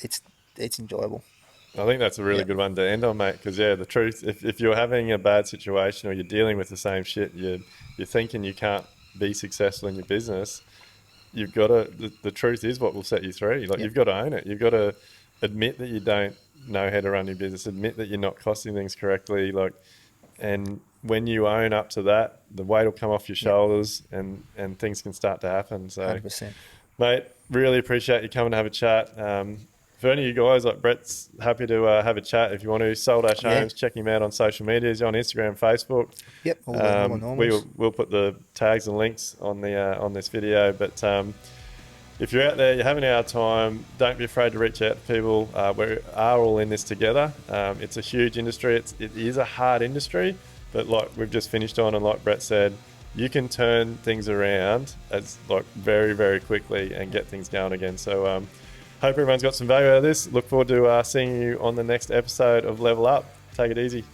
it's enjoyable. I think that's a really Yeah, good one to end on, mate. Because yeah, the truth, if you're having a bad situation or you're dealing with the same shit, you're thinking you can't be successful in your business. You've got to. The truth is what will set you through. Like, yeah, you've got to own it. You've got to admit that you don't know how to run your business. Admit that you're not costing things correctly. Like, and when you own up to that, the weight will come off your yeah, shoulders, and things can start to happen. So, 100%. mate, really appreciate you coming to have a chat. for any of you guys, like Brett's happy to have a chat if you want to. Saltash Homes, check him out on social media. He's on Instagram, Facebook. Yep, all the normals. We'll put the tags and links on the on this video. But if you're out there, you're having our time, don't be afraid to reach out to people. We are all in this together. It's a huge industry. It is a hard industry, but like we've just finished on, and like Brett said, you can turn things around as like very, very quickly and get things going again. So hope everyone's got some value out of this. Look forward to seeing you on the next episode of Level Up. Take it easy.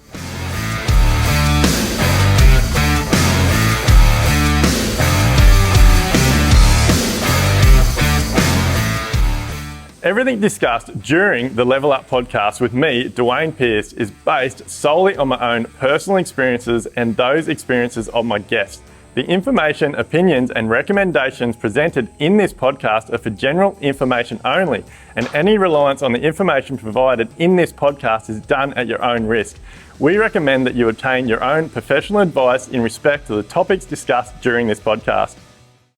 Everything discussed during the Level Up podcast with me, Duayne Pearce, is based solely on my own personal experiences and those experiences of my guests. The information, opinions, and recommendations presented in this podcast are for general information only, and any reliance on the information provided in this podcast is done at your own risk. We recommend that you obtain your own professional advice in respect to the topics discussed during this podcast.